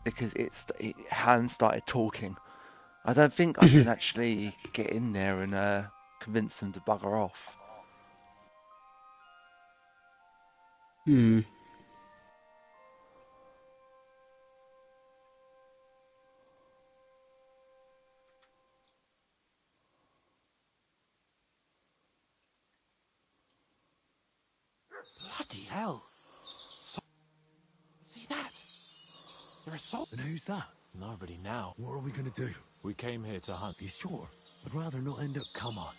because Hans started talking. I don't think I can actually get in there and convince them to bugger off. Hmm. Bloody hell. See that? They're assaulting. And who's that? Nobody now. What are we gonna do? We came here to hunt. You sure? I'd rather not end up... Come on.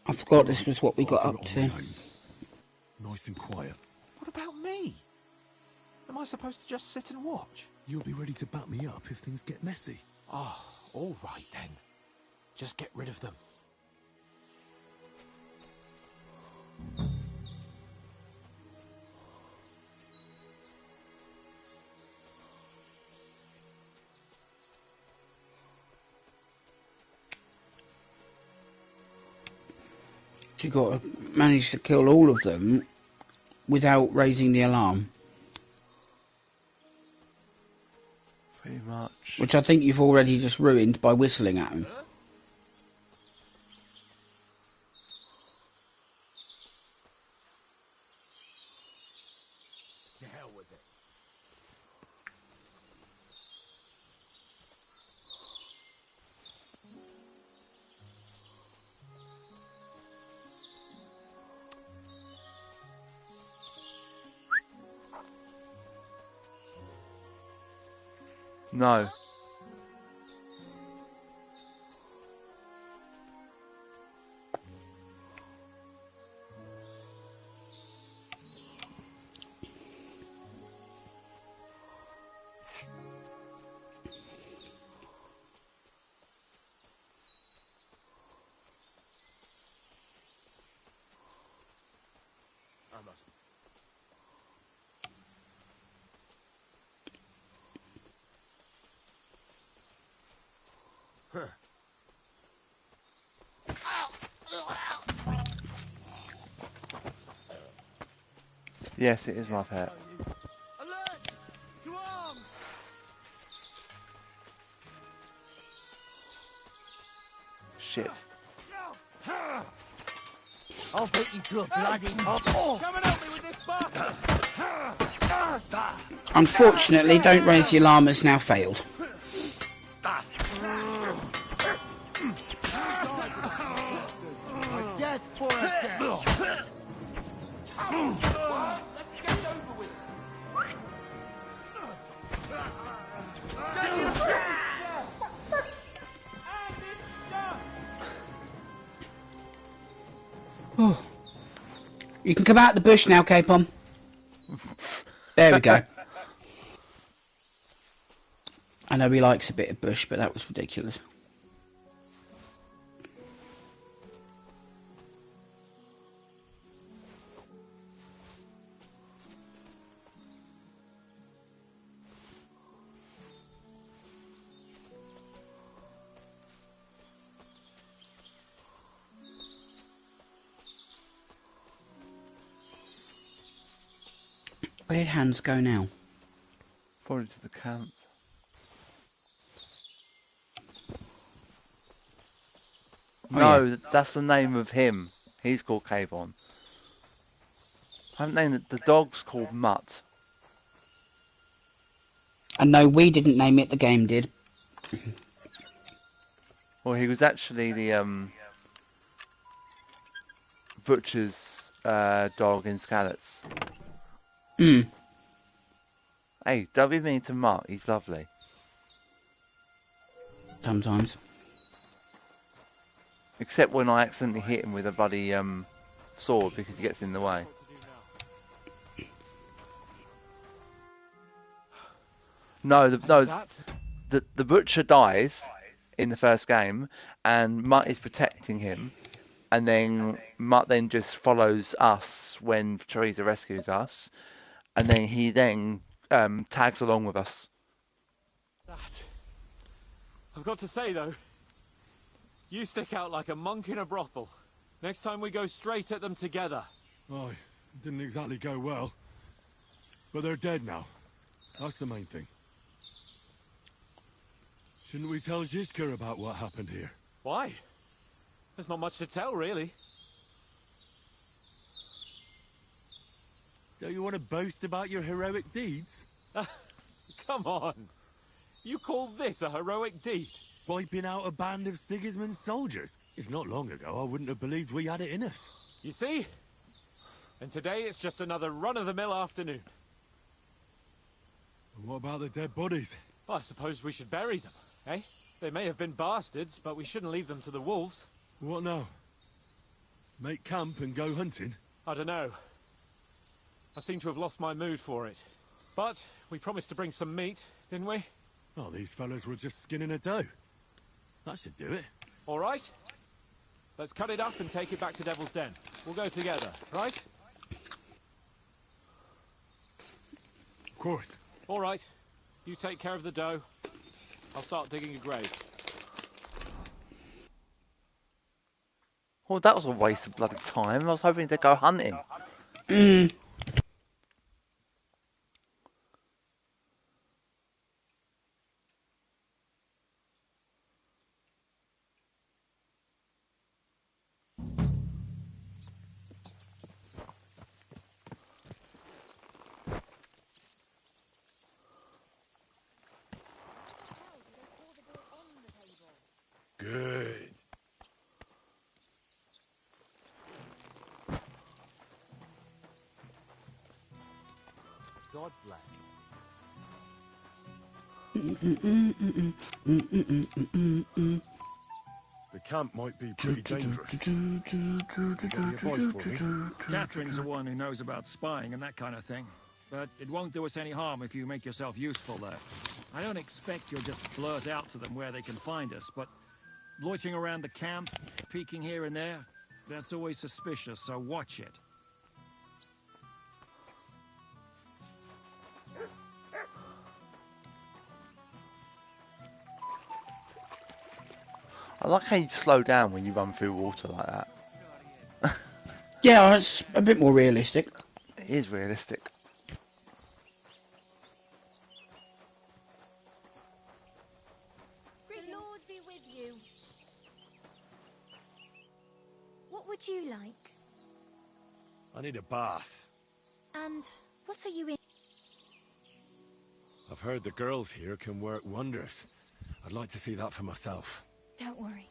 I forgot this was what we got I'll up do it to. on my own. Nice and quiet. What about me? Am I supposed to just sit and watch? You'll be ready to back me up if things get messy. Oh, all right then. Just get rid of them. You got to manage to kill all of them without raising the alarm. Pretty much. Which I think you've already just ruined by whistling at him. To hell with it. No. Yes, it is my pet. Alert! To arms! Shit. I'll beat you to a bloody pulp. Come and help me with this bastard! Unfortunately, don't raise the alarm has now failed. A death for a death. Let's get it over with. Oh. You can come out the bush now, Capon. There we go. I know he likes a bit of bush, but that was ridiculous. Where did Hans go now? Probably to the camp. Oh, No, yeah. that's the name of him. He's called Kavon. I haven't named it. The dog's called Mutt. And no, we didn't name it, the game did. Well, he was actually the butcher's dog in Skalitz. Hmm. Hey, don't be mean to Mutt. He's lovely. Sometimes. Except when I accidentally hit him with a bloody sword because he gets in the way. No, the butcher dies in the first game, and Mutt is protecting him, and then Mutt then just follows us when Teresa rescues us, and then he then tags along with us. That. I've got to say though, You stick out like a monk in a brothel. Next time we go straight at them together. Oh, it didn't exactly go well. But they're dead now. That's the main thing. Shouldn't we tell Zizka about what happened here? Why? There's not much to tell, really. Don't you want to boast about your heroic deeds? Come on. You call this a heroic deed? Wiping out a band of Sigismund's soldiers. If not long ago, I wouldn't have believed we had it in us. You see? And today it's just another run-of-the-mill afternoon. And what about the dead bodies? Well, I suppose we should bury them, eh? They may have been bastards, but we shouldn't leave them to the wolves. What now? Make camp and go hunting? I don't know. I seem to have lost my mood for it. But we promised to bring some meat, didn't we? Oh, these fellas were just skinning a doe. That should do it. All right. Let's cut it up and take it back to Devil's Den. We'll go together, right? Of course. All right. You take care of the doe. I'll start digging a grave. Well, that was a waste of bloody time. I was hoping to go hunting. Good. God bless. The camp might be pretty dangerous. Got any advice for me? Catherine's the one who knows about spying and that kind of thing. But it won't do us any harm if you make yourself useful there. I don't expect you'll just blurt out to them where they can find us, but loitering around the camp, peeking here and there, that's always suspicious, so watch it. I like how you slow down when you run through water like that. Yeah, it's a bit more realistic. It is realistic. The Lord be with you. What would you like? I need a bath. And what are you in? I've heard the girls here can work wonders. I'd like to see that for myself. Don't worry.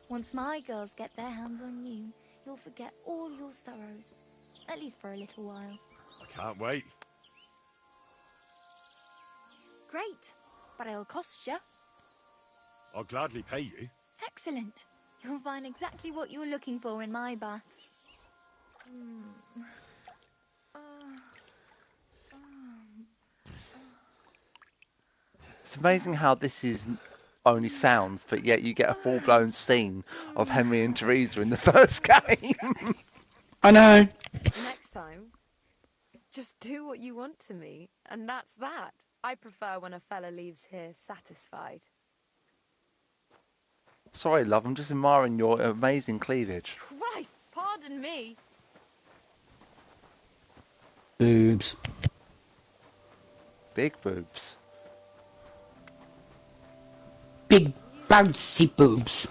Once my girls get their hands on you, you'll forget all your sorrows. At least for a little while. I can't wait. Great. But it'll cost you. I'll gladly pay you. Excellent. You'll find exactly what you're looking for in my baths. It's amazing how this is only sounds, but yet you get a full-blown scene of Henry and Teresa in the first game. I know. Next time, just do what you want to me, and that's that. I prefer when a fella leaves here satisfied. Sorry, love, I'm just admiring your amazing cleavage. Christ, pardon me. Boobs. Big boobs. Big bouncy boobs.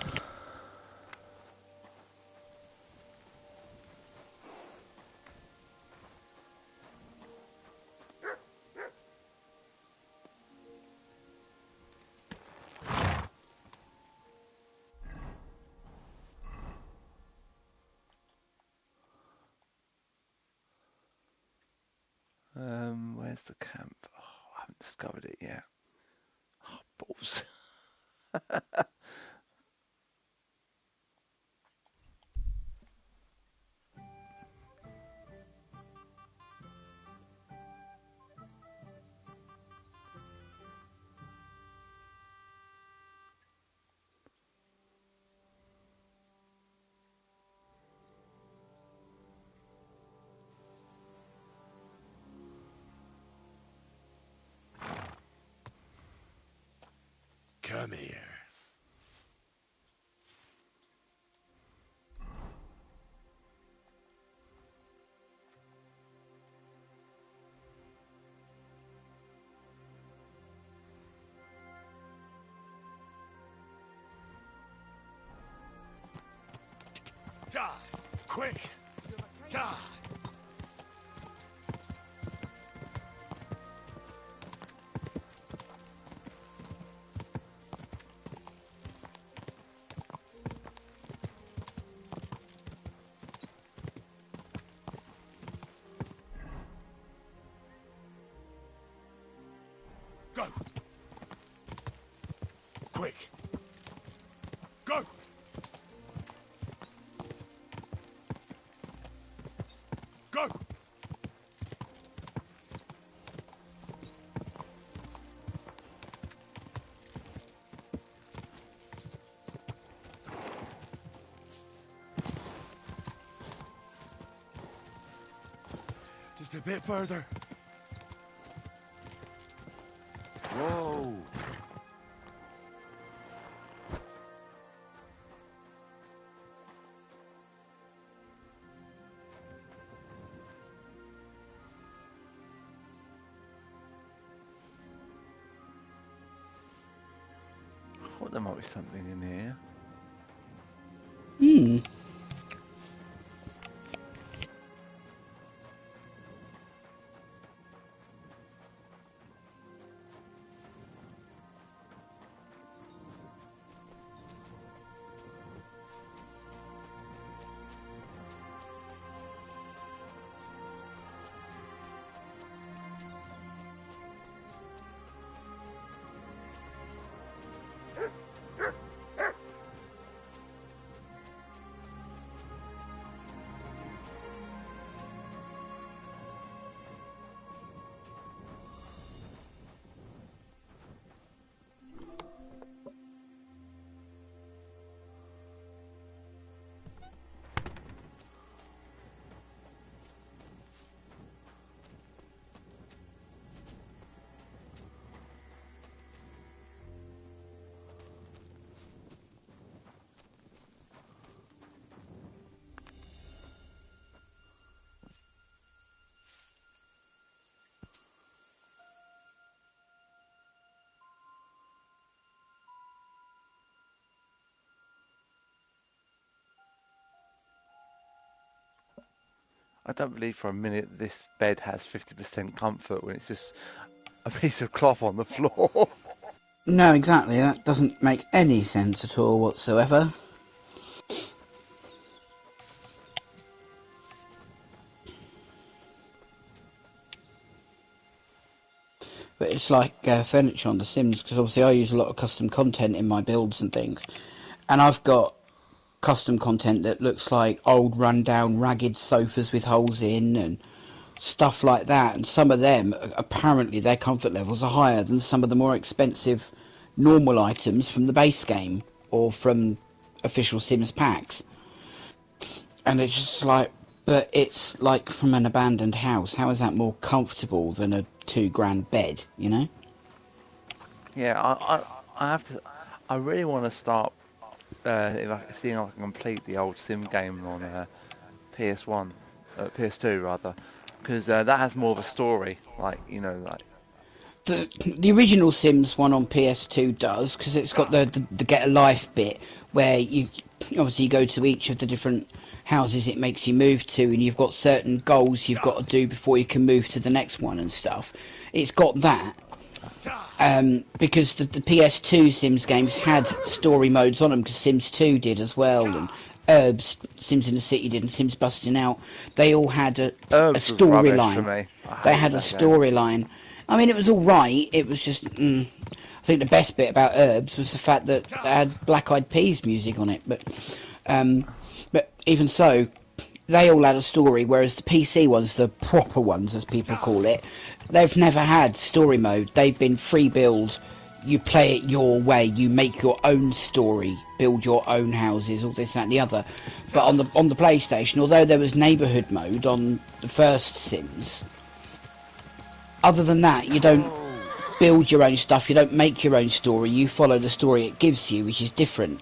Where's the camp? Oh, I haven't discovered it yet. Oh, balls. Come here. God, quick! God! Go! Quick! Go! Go! Just a bit further. Whoa! I thought there might be something in here. Hmm. I don't believe for a minute this bed has 50% comfort when it's just a piece of cloth on the floor. No, exactly. That doesn't make any sense at all whatsoever. But it's like furniture on The Sims, because obviously I use a lot of custom content in my builds and things. And I've got custom content that looks like old rundown ragged sofas with holes in and stuff like that, and some of them apparently their comfort levels are higher than some of the more expensive normal items from the base game or from official Sims packs. And it's just like, but it's like from an abandoned house. How is that more comfortable than a £2,000 bed, you know? Yeah, I have to. I really want to start if I seeing if I can complete the old Sim game on PS1, PS2 rather, because that has more of a story. Like like The original Sims one on PS2 does, because it's got the get a life bit where you obviously you go to each of the different houses it makes you move to, and you've got certain goals you've got to do before you can move to the next one and stuff. It's got that. Because the PS2 Sims games had story modes on them, because Sims 2 did as well, and Herbs, Sims in the City did, and Sims Busting Out. They all had a Herbs was rubbish for storyline. me. I They hated had a that game. storyline. I mean, it was all right. It was just, I think the best bit about Herbs was the fact that they had Black Eyed Peas music on it. But even so, they all had a story, whereas the PC ones, the proper ones as people call it, they've never had story mode. They've been free build. You play it your way. You make your own story, build your own houses, all this, that, and the other. But on the PlayStation, although there was neighbourhood mode on the first Sims, other than that, you don't build your own stuff. You don't make your own story. You follow the story it gives you, which is different.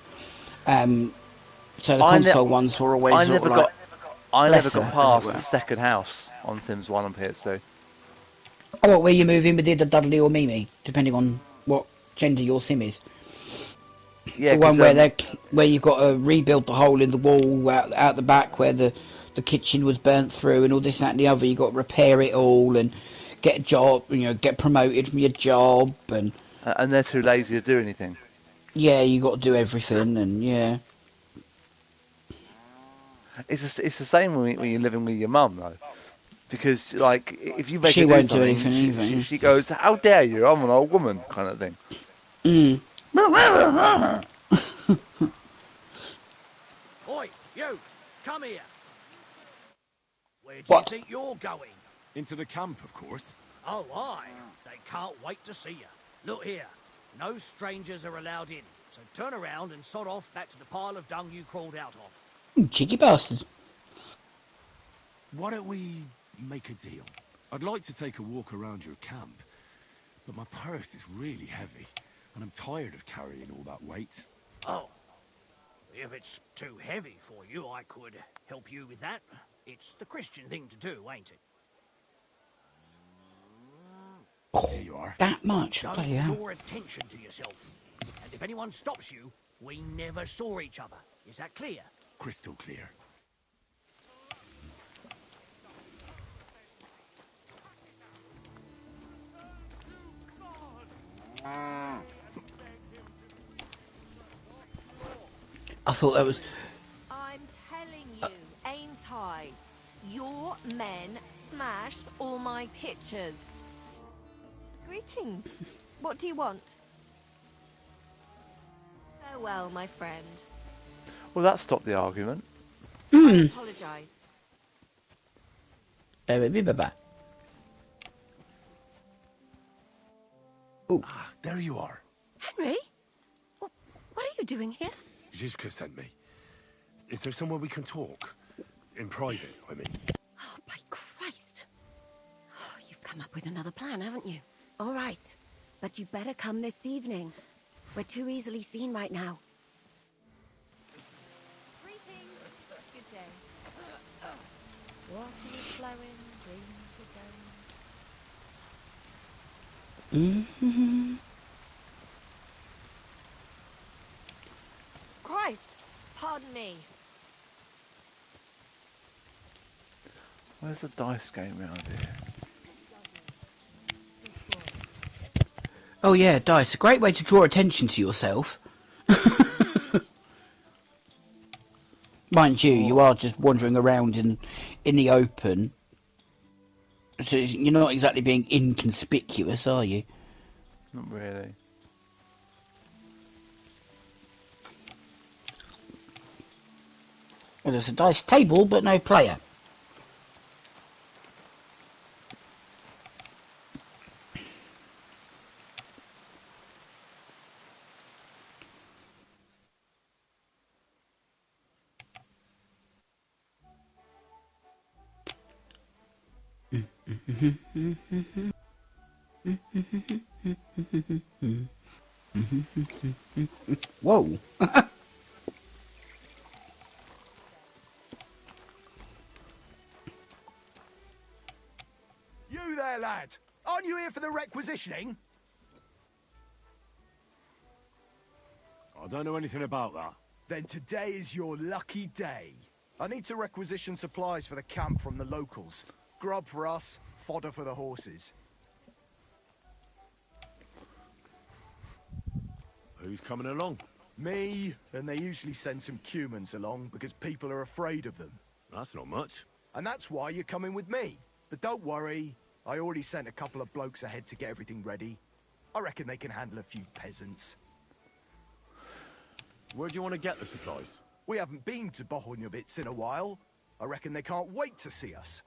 So the console ones were always I sort never of like got I never lesser, got as it past the were. second house on Sims 1 and PS2. Oh, what, where you move in with either Dudley or Mimi, depending on what gender your sim is. Yeah, The one because where they're where you've got to rebuild the hole in the wall out the back where the kitchen was burnt through and all this, that and the other. You've got to repair it all and get a job, get promoted from your job, And they're too lazy to do anything. yeah, you got to do everything, and yeah. It's the same when you're living with your mum though, because like if you make She her do won't do something, anything either. she goes, "How dare you? I'm an old woman," kind of thing. Mm. Oi, you! Come here! Where do What? you think you're going? Into the camp, of course. Oh, aye. They can't wait to see you. Look here. No strangers are allowed in. So turn around and sod off back to the pile of dung you crawled out of. Cheeky bastard. Why don't we make a deal? I'd like to take a walk around your camp, but my purse is really heavy, and I'm tired of carrying all that weight. Oh. If it's too heavy for you, I could help you with that. It's the Christian thing to do, ain't it? Here you are. That much? Don't Bloody hell. draw attention to yourself. And if anyone stops you, we never saw each other. Is that clear? Crystal clear. I thought that was... I'm telling you, ain't I? Your men smashed all my pictures. Greetings. What do you want? Farewell, my friend. Well, that stopped the argument. I apologise. Oh, There you are. Henry? What are you doing here? Zizka sent me. Is there somewhere we can talk? In private, I mean. Oh, by Christ. Oh, you've come up with another plan, haven't you? All right. But you better come this evening. We're too easily seen right now. Greetings. Good day. Water is flowing, dreams are going. mm-hmm. Christ! Pardon me. Where's the dice game round here? Oh yeah, dice. A great way to draw attention to yourself. Mind you, you are just wandering around in the open. So you're not exactly being inconspicuous, are you? Not really. Well, there's a dice table, but no player. Whoa. You there, lad. Aren't you here for the requisitioning? I don't know anything about that. Then today is your lucky day. I need to requisition supplies for the camp from the locals. Grub for us, fodder for the horses. Who's coming along? Me, and they usually send some humans along because people are afraid of them. That's not much. And that's why you're coming with me. But don't worry, I already sent a couple of blokes ahead to get everything ready. I reckon they can handle a few peasants. Where do you want to get the supplies? We haven't been to Bohunjovitz in a while. I reckon they can't wait to see us.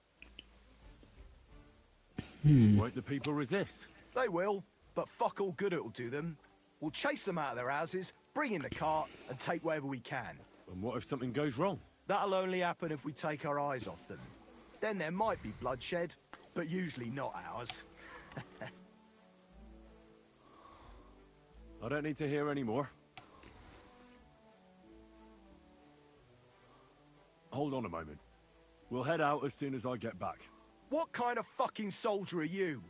Won't the people resist? They will, but fuck all good it'll do them. We'll chase them out of their houses, bring in the cart, and take whatever we can. And what if something goes wrong? That'll only happen if we take our eyes off them. Then there might be bloodshed, but usually not ours. I don't need to hear any more. Hold on a moment. We'll head out as soon as I get back. What kind of fucking soldier are you?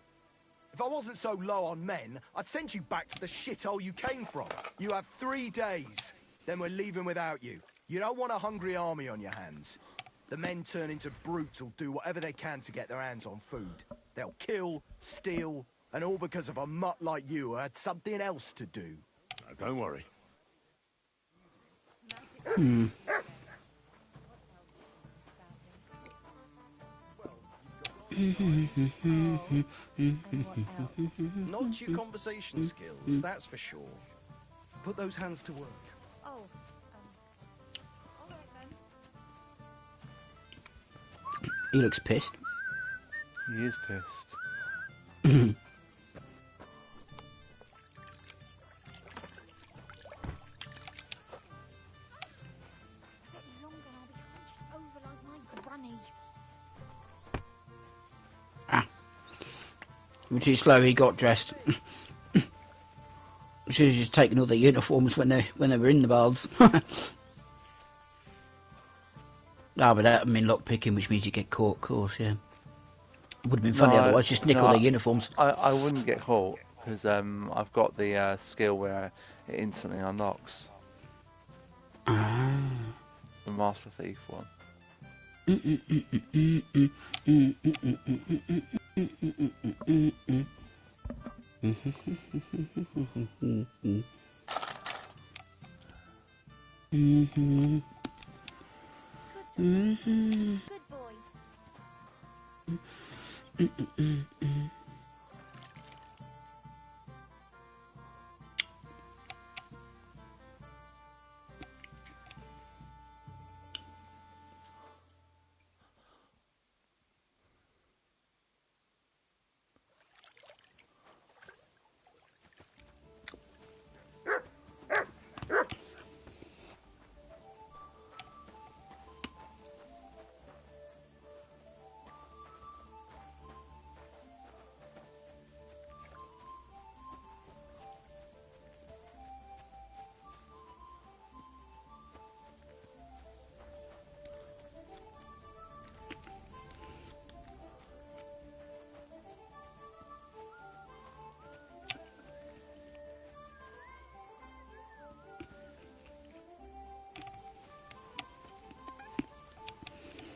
If I wasn't so low on men, I'd send you back to the shithole you came from. You have 3 days. Then we're leaving without you. You don't want a hungry army on your hands. The men turn into brutes who'll do whatever they can to get their hands on food. They'll kill, steal, and all because of a mutt like you who had something else to do. Don't worry. Not your conversation skills, that's for sure. Put those hands to work. Oh, all right then. He looks pissed. He is pissed. Get longer and I'll be hunched over like my granny. Too slow, he got dressed. Should have just taken all the uniforms when they were in the baths. Ah, but that would mean lockpicking, which means you get caught, of course, yeah. Would have been funny otherwise, just nick all their uniforms. I wouldn't get caught, because I've got the skill where it instantly unlocks. Ah. The Master Thief one. Good boy.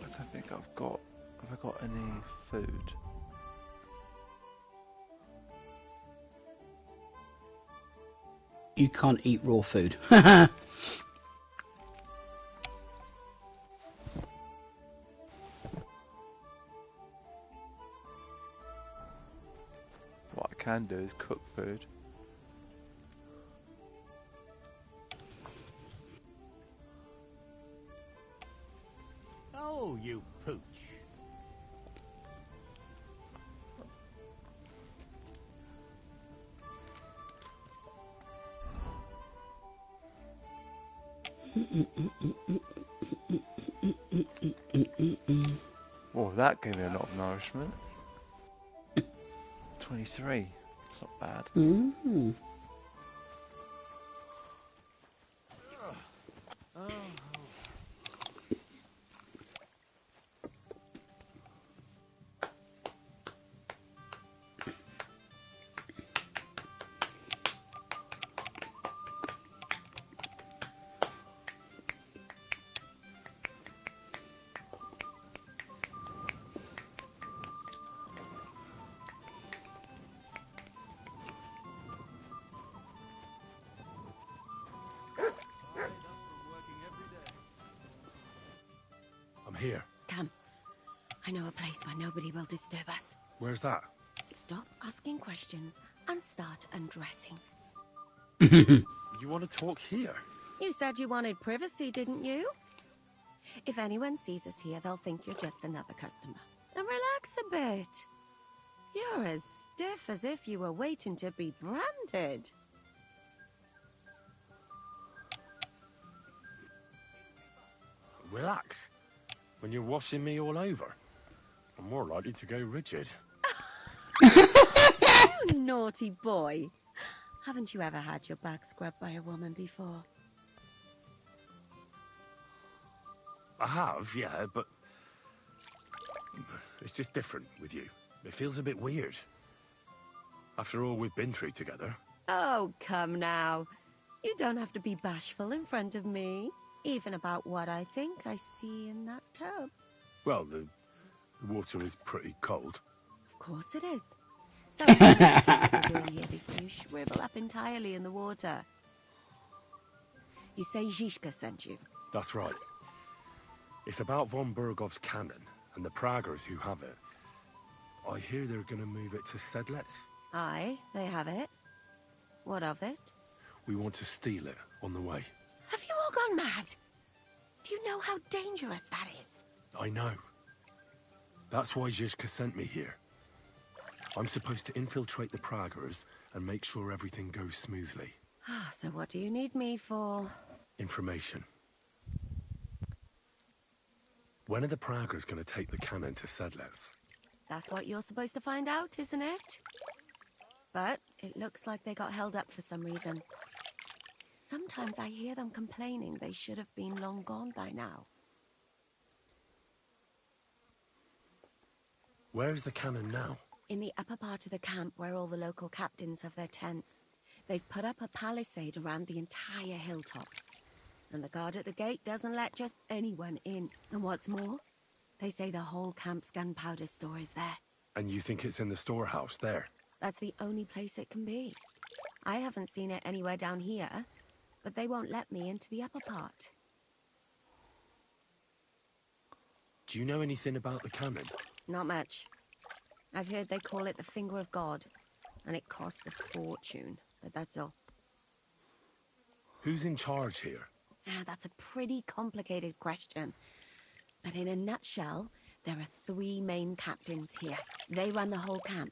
I don't think I've got... Have I got any food? You can't eat raw food. What I can do is cook food. Oh, you pooch. Oh, that gave me a lot of nourishment. 23. It's not bad. I'm here. Come. I know a place where nobody will disturb us. Where's that? Stop asking questions and start undressing. You want to talk here? You said you wanted privacy, didn't you? If anyone sees us here, they'll think you're just another customer. And relax a bit. You're as stiff as if you were waiting to be branded. Relax. When you're washing me all over, I'm more likely to go rigid. You naughty boy. Haven't you ever had your back scrubbed by a woman before? I have, yeah, but it's just different with you. It feels a bit weird. After all we've been through together. Oh, come now. You don't have to be bashful in front of me, even about what I think I see in that tub. Well, the water is pretty cold. Of course it is. So, tell me what you're doing here before you shrivel up entirely in the water. You say Zizka sent you? That's right. It's about von Bergov's cannon and the Praggers who have it. I hear they're going to move it to Sedlec. Aye, they have it. What of it? We want to steal it on the way. Have you all gone mad? Do you know how dangerous that is? I know. That's why Zizka sent me here. I'm supposed to infiltrate the Praggers and make sure everything goes smoothly. So what do you need me for? Information. When are the Praggers going to take the cannon to Sedlec? That's what you're supposed to find out, isn't it? But it looks like they got held up for some reason. Sometimes I hear them complaining they should have been long gone by now. Where's the cannon now? In the upper part of the camp where all the local captains have their tents. They've put up a palisade around the entire hilltop. And the guard at the gate doesn't let just anyone in. And what's more, they say the whole camp's gunpowder store is there. And you think it's in the storehouse there? That's the only place it can be. I haven't seen it anywhere down here, but they won't let me into the upper part. Do you know anything about the cannon? Not much. I've heard they call it the Finger of God, and it costs a fortune, but that's all. Who's in charge here? That's a pretty complicated question. But in a nutshell, there are 3 main captains here. They run the whole camp.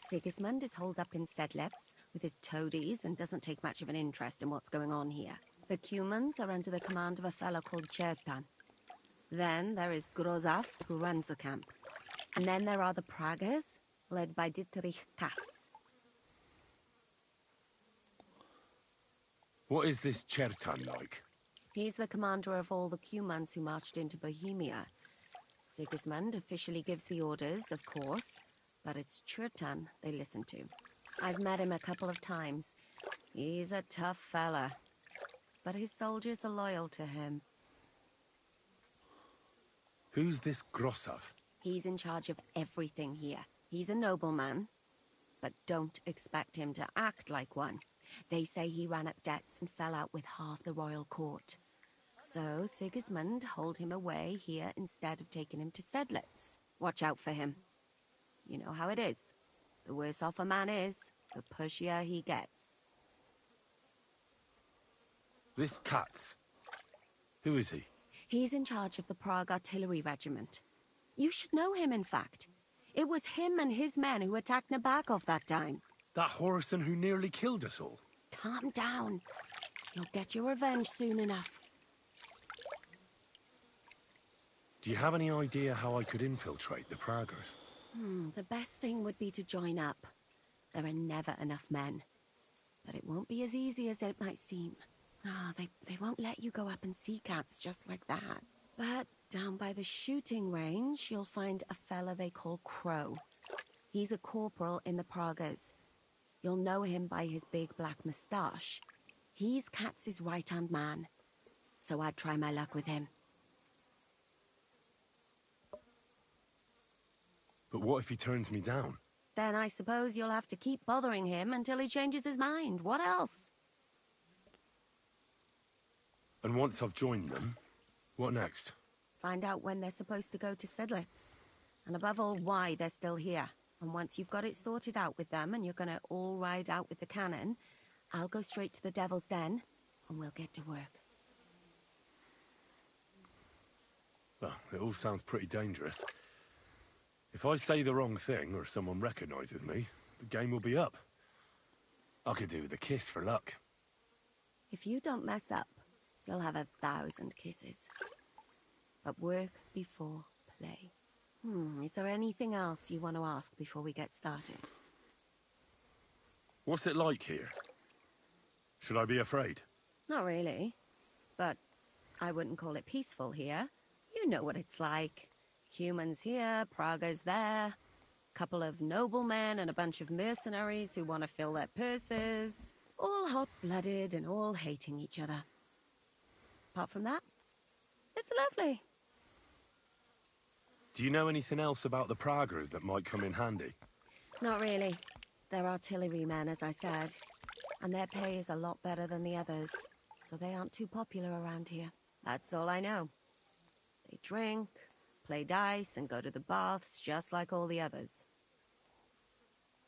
Sigismund is holed up in Sedlec with his toadies and doesn't take much of an interest in what's going on here. The Cumans are under the command of a fellow called Chertan. Then there is Grozaf, who runs the camp. And then there are the Praggers, led by Dietrich Katz. What is this Chertan like? He's the commander of all the Cumans who marched into Bohemia. Sigismund officially gives the orders, of course, but it's Chertan they listen to. I've met him a couple of times. He's a tough fella, but his soldiers are loyal to him. Who's this Grossav? He's in charge of everything here. He's a nobleman, but don't expect him to act like one. They say he ran up debts and fell out with half the royal court. So Sigismund holed him away here instead of taking him to Sedlec. Watch out for him. You know how it is. The worse off a man is, the pushier he gets. This Katz. Who is he? He's in charge of the Prague Artillery Regiment. You should know him, in fact. It was him and his men who attacked Nabokov that time. That Horison who nearly killed us all. Calm down. You'll get your revenge soon enough. Do you have any idea how I could infiltrate the Praggers? The best thing would be to join up. There are never enough men. But it won't be as easy as it might seem. They won't let you go up and see cats just like that. But down by the shooting range, you'll find a fella they call Crow. He's a corporal in the Praggers. You'll know him by his big black moustache. He's Katz's right-hand man. So I'd try my luck with him. But what if he turns me down? Then I suppose you'll have to keep bothering him until he changes his mind. What else? And once I've joined them, what next? Find out when they're supposed to go to Sedlec. And above all, why they're still here. And once you've got it sorted out with them and you're gonna all ride out with the cannon, I'll go straight to the Devil's Den and we'll get to work. Well, it all sounds pretty dangerous. If I say the wrong thing or someone recognizes me, the game will be up. I could do with a kiss for luck. If you don't mess up, you'll have 1,000 kisses. But work before play. Is there anything else you want to ask before we get started? What's it like here? Should I be afraid? Not really. But I wouldn't call it peaceful here. You know what it's like. Humans here, Prague's there. Couple of noblemen and a bunch of mercenaries who want to fill their purses. All hot-blooded and all hating each other. Apart from that, it's lovely. Do you know anything else about the Praggers that might come in handy? Not really. They're artillerymen, as I said. And their pay is a lot better than the others, so they aren't too popular around here. That's all I know. They drink, play dice, and go to the baths just like all the others.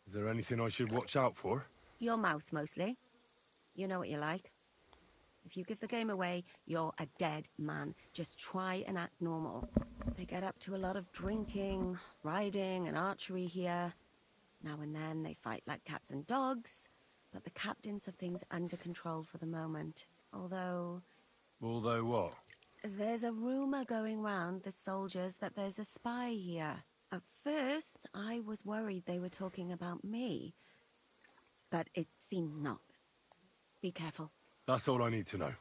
Is there anything I should watch out for? Your mouth, mostly. You know what you like. If you give the game away, you're a dead man. Just try and act normal. They get up to a lot of drinking, riding, and archery here. Now and then they fight like cats and dogs, but the captains have things under control for the moment. Although what? There's a rumor going round the soldiers that there's a spy here. At first, I was worried they were talking about me, but it seems not. Be careful. That's all I need to know.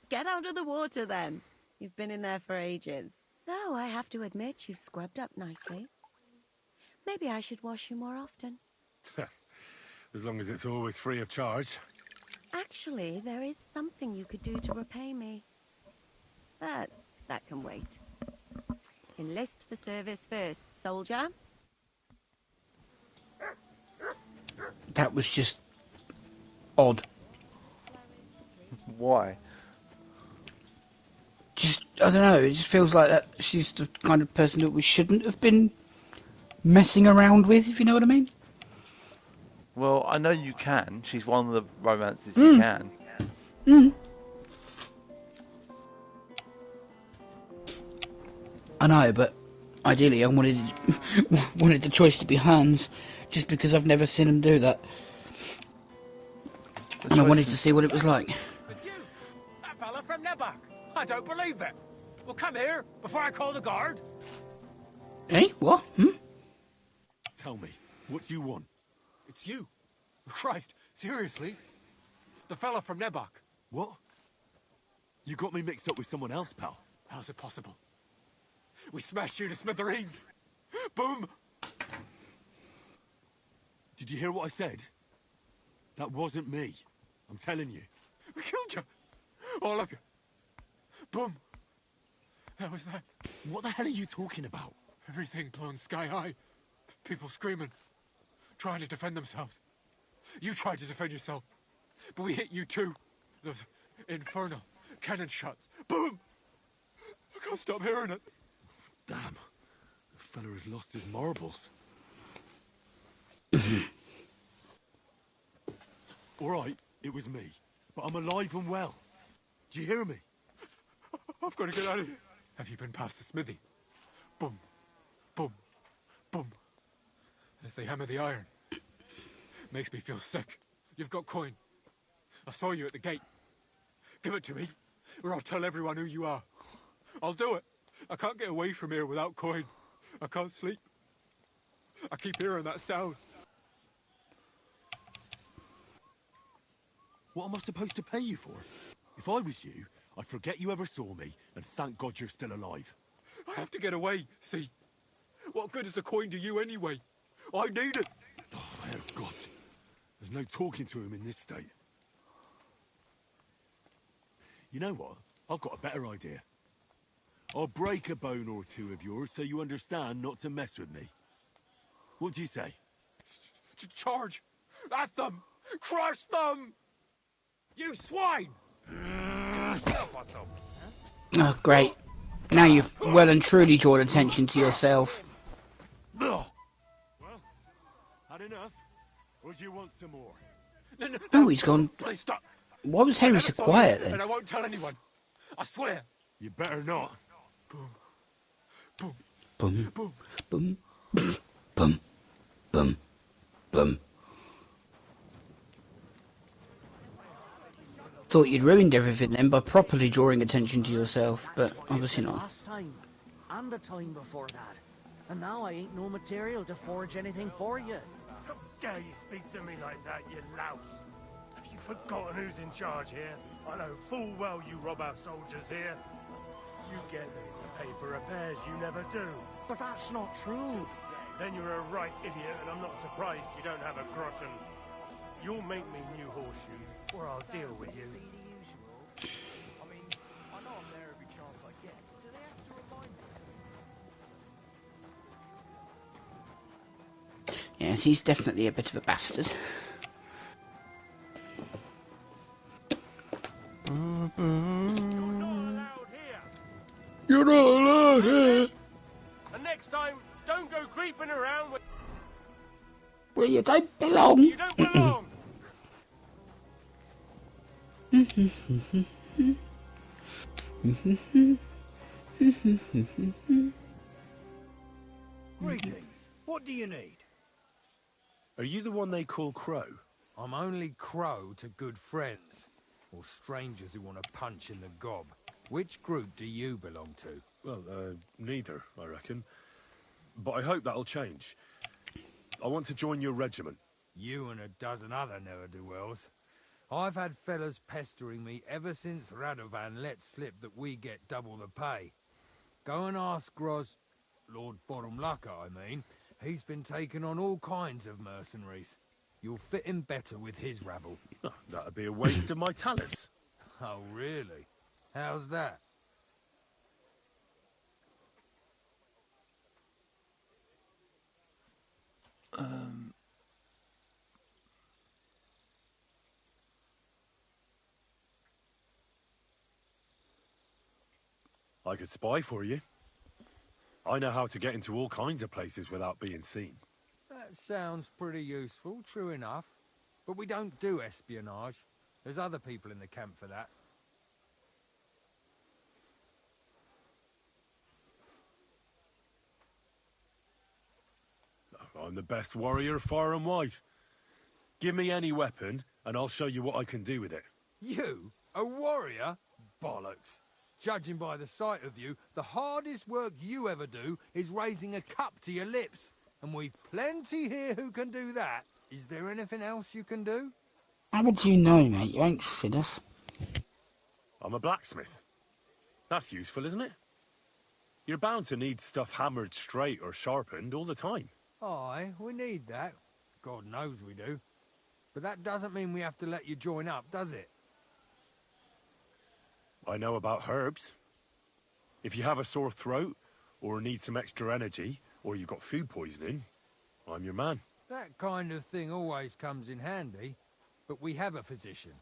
Get out of the water, then. You've been in there for ages. Though I have to admit you've scrubbed up nicely. Maybe I should wash you more often. As long as it's always free of charge. Actually, there is something you could do to repay me. But that can wait. Enlist for service first, soldier. That was just odd. Why? Just, I don't know, it just feels like that she's the kind of person that we shouldn't have been messing around with, if you know what I mean. Well, I know you can. She's one of the romances you can. I know, but ideally I wanted the choice to be Hans, just because I've never seen him do that. And I wanted to see what it was like. But you, that fella from Nebach. I don't believe it. Well, come here before I call the guard. Eh? What? Tell me, what do you want? It's you. Christ, seriously? The fella from Nebach. What? You got me mixed up with someone else, pal. How's it possible? We smashed you to smithereens. Boom! Did you hear what I said? That wasn't me. I'm telling you. We killed you. All of you. Boom. That was that. What the hell are you talking about? Everything blown sky high. People screaming. Trying to defend themselves. You tried to defend yourself. But we hit you too. Those infernal cannon shots. Boom! I can't stop hearing it. Damn. The fella has lost his marbles. All right, it was me. But I'm alive and well. Do you hear me? I've got to get out of here. Have you been past the smithy? Boom. Boom. Boom. As they hammer the iron. Makes me feel sick. You've got coin. I saw you at the gate. Give it to me, or I'll tell everyone who you are. I'll do it. I can't get away from here without coin. I can't sleep. I keep hearing that sound. What am I supposed to pay you for? If I was you, I'd forget you ever saw me, and thank God you're still alive. I have to get away, see? What good is the coin to you anyway? I need it. Oh, God. There's no talking to him in this state. You know what? I've got a better idea. I'll break a bone or two of yours so you understand not to mess with me. What do you say? Charge! At them! Crush them! You swine! Oh, great. Now you've well and truly drawn attention to yourself. Well, had enough? Or do you want some more? No, Oh, he's gone. Please stop. Why was Henry so quiet then? And I won't tell anyone. I swear. You better not. Boom. Boom. Boom. Boom. Boom. Boom. Boom. Boom. Thought you'd ruined everything then by properly drawing attention to yourself, but obviously not. Last time, and the time before that. And now I ain't no material to forge anything for you. How dare you speak to me like that, you louse? Have you forgotten who's in charge here? I know full well you rob our soldiers here. You get them to pay for repairs you never do. But that's not true. Then you're a right idiot, and I'm not surprised you don't have a groschen. You'll make me new horseshoes, or I'll deal with you. I mean, I know I'm there every chance I get. Do they have to remind me? Yes, he's definitely a bit of a bastard. You're not allowed here. And next time, don't go creeping around Where you don't belong. you don't belong. Greetings. What do you need? Are you the one they call Crow? I'm only Crow to good friends, or strangers who want to punch in the gob. Which group do you belong to? Well, neither, I reckon. But I hope that'll change. I want to join your regiment. You and a dozen other ne'er-do-wells. I've had fellas pestering me ever since Radovan let slip that we get double the pay. Go and ask Lord Bottomlucker, I mean. He's been taking on all kinds of mercenaries. You'll fit in better with his rabble. Oh, that'd be a waste of my talents. Oh, really? How's that? I could spy for you. I know how to get into all kinds of places without being seen. That sounds pretty useful, true enough. But we don't do espionage. There's other people in the camp for that. I'm the best warrior far and wide. Give me any weapon, and I'll show you what I can do with it. You? A warrior? Bollocks. Judging by the sight of you, the hardest work you ever do is raising a cup to your lips. And we've plenty here who can do that. Is there anything else you can do? How would you know, mate? You ain't seen us. I'm a blacksmith. That's useful, isn't it? You're bound to need stuff hammered straight or sharpened all the time. Aye, we need that. God knows we do. But that doesn't mean we have to let you join up, does it? I know about herbs. If you have a sore throat, or need some extra energy, or you've got food poisoning, I'm your man. That kind of thing always comes in handy. But we have a physician,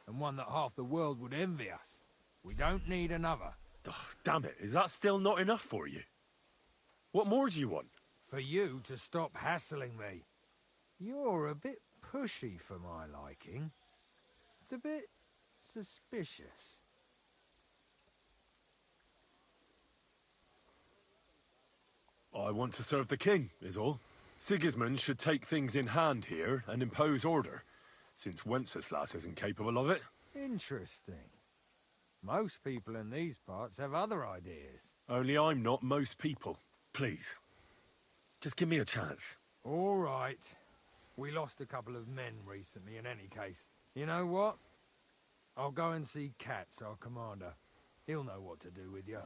and one that half the world would envy us. We don't need another. Oh, damn it, is that still not enough for you? What more do you want? For you to stop hassling me. You're a bit pushy for my liking. It's a bit suspicious. I want to serve the king, is all. Sigismund should take things in hand here and impose order, since Wenceslas isn't capable of it. Interesting. Most people in these parts have other ideas. Only I'm not most people. Please. Just give me a chance. All right. We lost a couple of men recently in any case. You know what? I'll go and see Katz, our commander. He'll know what to do with you.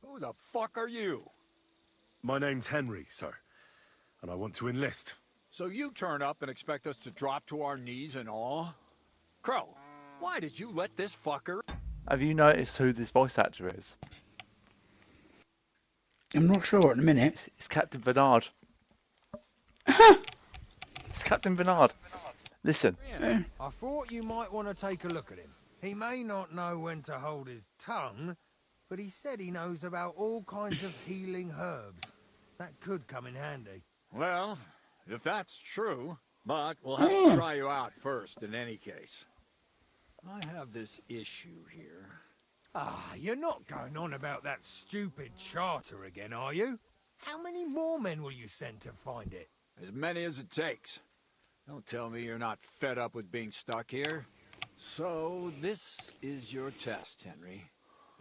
Who the fuck are you? My name's Henry, sir, and I want to enlist. So you turn up and expect us to drop to our knees in awe? Crow, why did you let this fucker... Have you noticed who this voice actor is? I'm not sure at the minute. It's Captain Bernard. It's Captain Bernard. Listen. I thought you might want to take a look at him. He may not know when to hold his tongue, but he said he knows about all kinds of healing herbs. That could come in handy. Well, if that's true, but we'll have to try you out first in any case. I have this issue here. Ah, you're not going on about that stupid charter again, are you? How many more men will you send to find it? As many as it takes. Don't tell me you're not fed up with being stuck here. So, this is your test, Henry.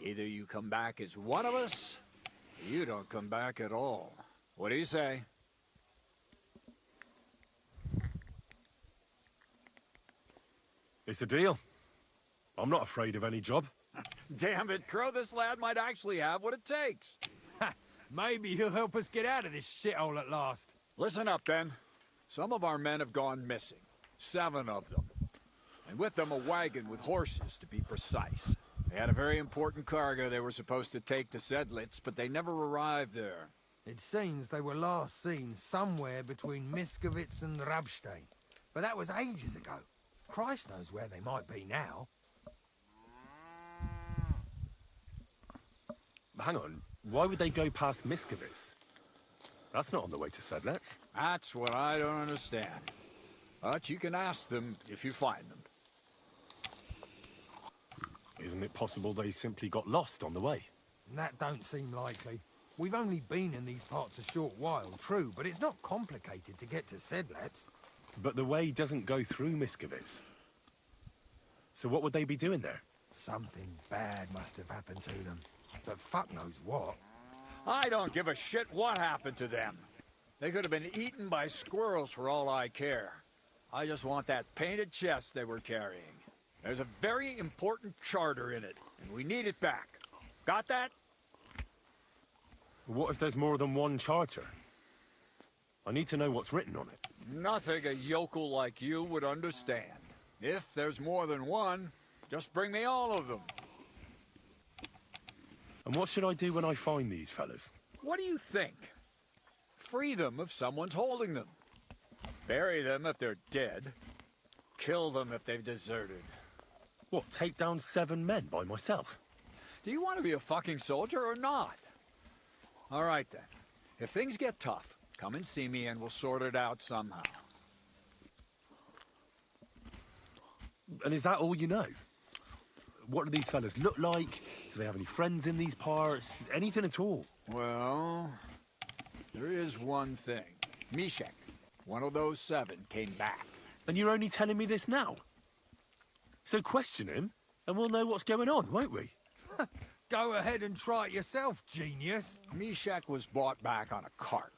Either you come back as one of us, or you don't come back at all. What do you say? It's a deal. I'm not afraid of any job. Damn it, Crow, this lad might actually have what it takes. Maybe he'll help us get out of this shithole at last. Listen up, then. Some of our men have gone missing. 7 of them. And with them a wagon with horses, to be precise. They had a very important cargo they were supposed to take to Sedlitz, but they never arrived there. It seems they were last seen somewhere between Miskovitz and Rabstein. But that was ages ago. Christ knows where they might be now. Hang on, why would they go past Miskovitz? That's not on the way to Sedlitz. That's what I don't understand. But you can ask them if you find them. Isn't it possible they simply got lost on the way? That don't seem likely. We've only been in these parts a short while, true, but it's not complicated to get to Sedlitz. But the way doesn't go through Miskovitz. So what would they be doing there? Something bad must have happened to them. But fuck knows what. I don't give a shit what happened to them. They could have been eaten by squirrels for all I care. I just want that painted chest they were carrying. There's a very important charter in it, and we need it back. Got that? What if there's more than one charter? I need to know what's written on it. Nothing a yokel like you would understand. If there's more than one, just bring me all of them. And what should I do when I find these fellas? What do you think? Free them if someone's holding them. Bury them if they're dead. Kill them if they've deserted. What, take down 7 men by myself? Do you want to be a fucking soldier or not? All right then. If things get tough, come and see me and we'll sort it out somehow. And is that all you know? What do these fellas look like? Do they have any friends in these parts? Anything at all? Well, there is one thing. Mishek, one of those 7, came back. And you're only telling me this now? So question him, and we'll know what's going on, won't we? Go ahead and try it yourself, genius. Mishek was brought back on a cart.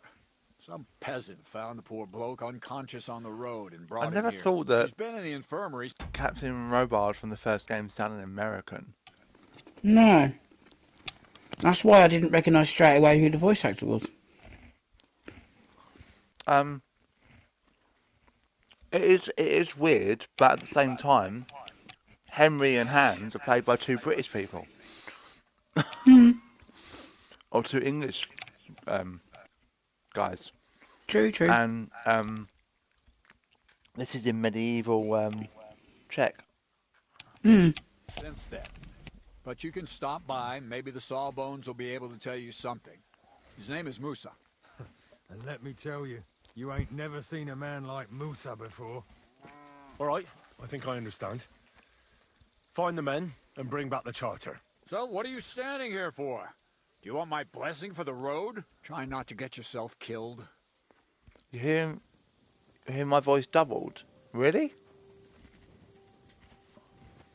Some peasant found the poor bloke unconscious on the road and brought him here. I never thought that He's been in the infirmary. Captain Robard from the first game sounded American. No. That's why I didn't recognise straight away who the voice actor was. It is weird, but at the same time, Henry and Hans are played by 2 British people. Or 2 English guys. True. And this is in medieval Czech. Since then. But you can stop by. Maybe the Sawbones will be able to tell you something. His name is Musa. And let me tell you, you ain't never seen a man like Musa before. All right, I think I understand. Find the men and bring back the charter. So what are you standing here for? Do you want my blessing for the road? Try not to get yourself killed. You hear my voice doubled? Really?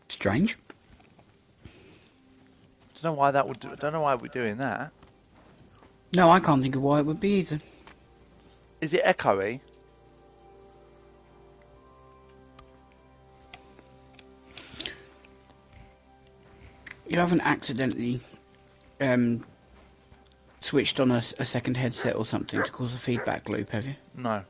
Strange. Don't know why that would. Don't know why we're doing that. No, I can't think of why it would be either. Is it echoey? You haven't accidentally switched on a second headset or something to cause a feedback loop, have you? No.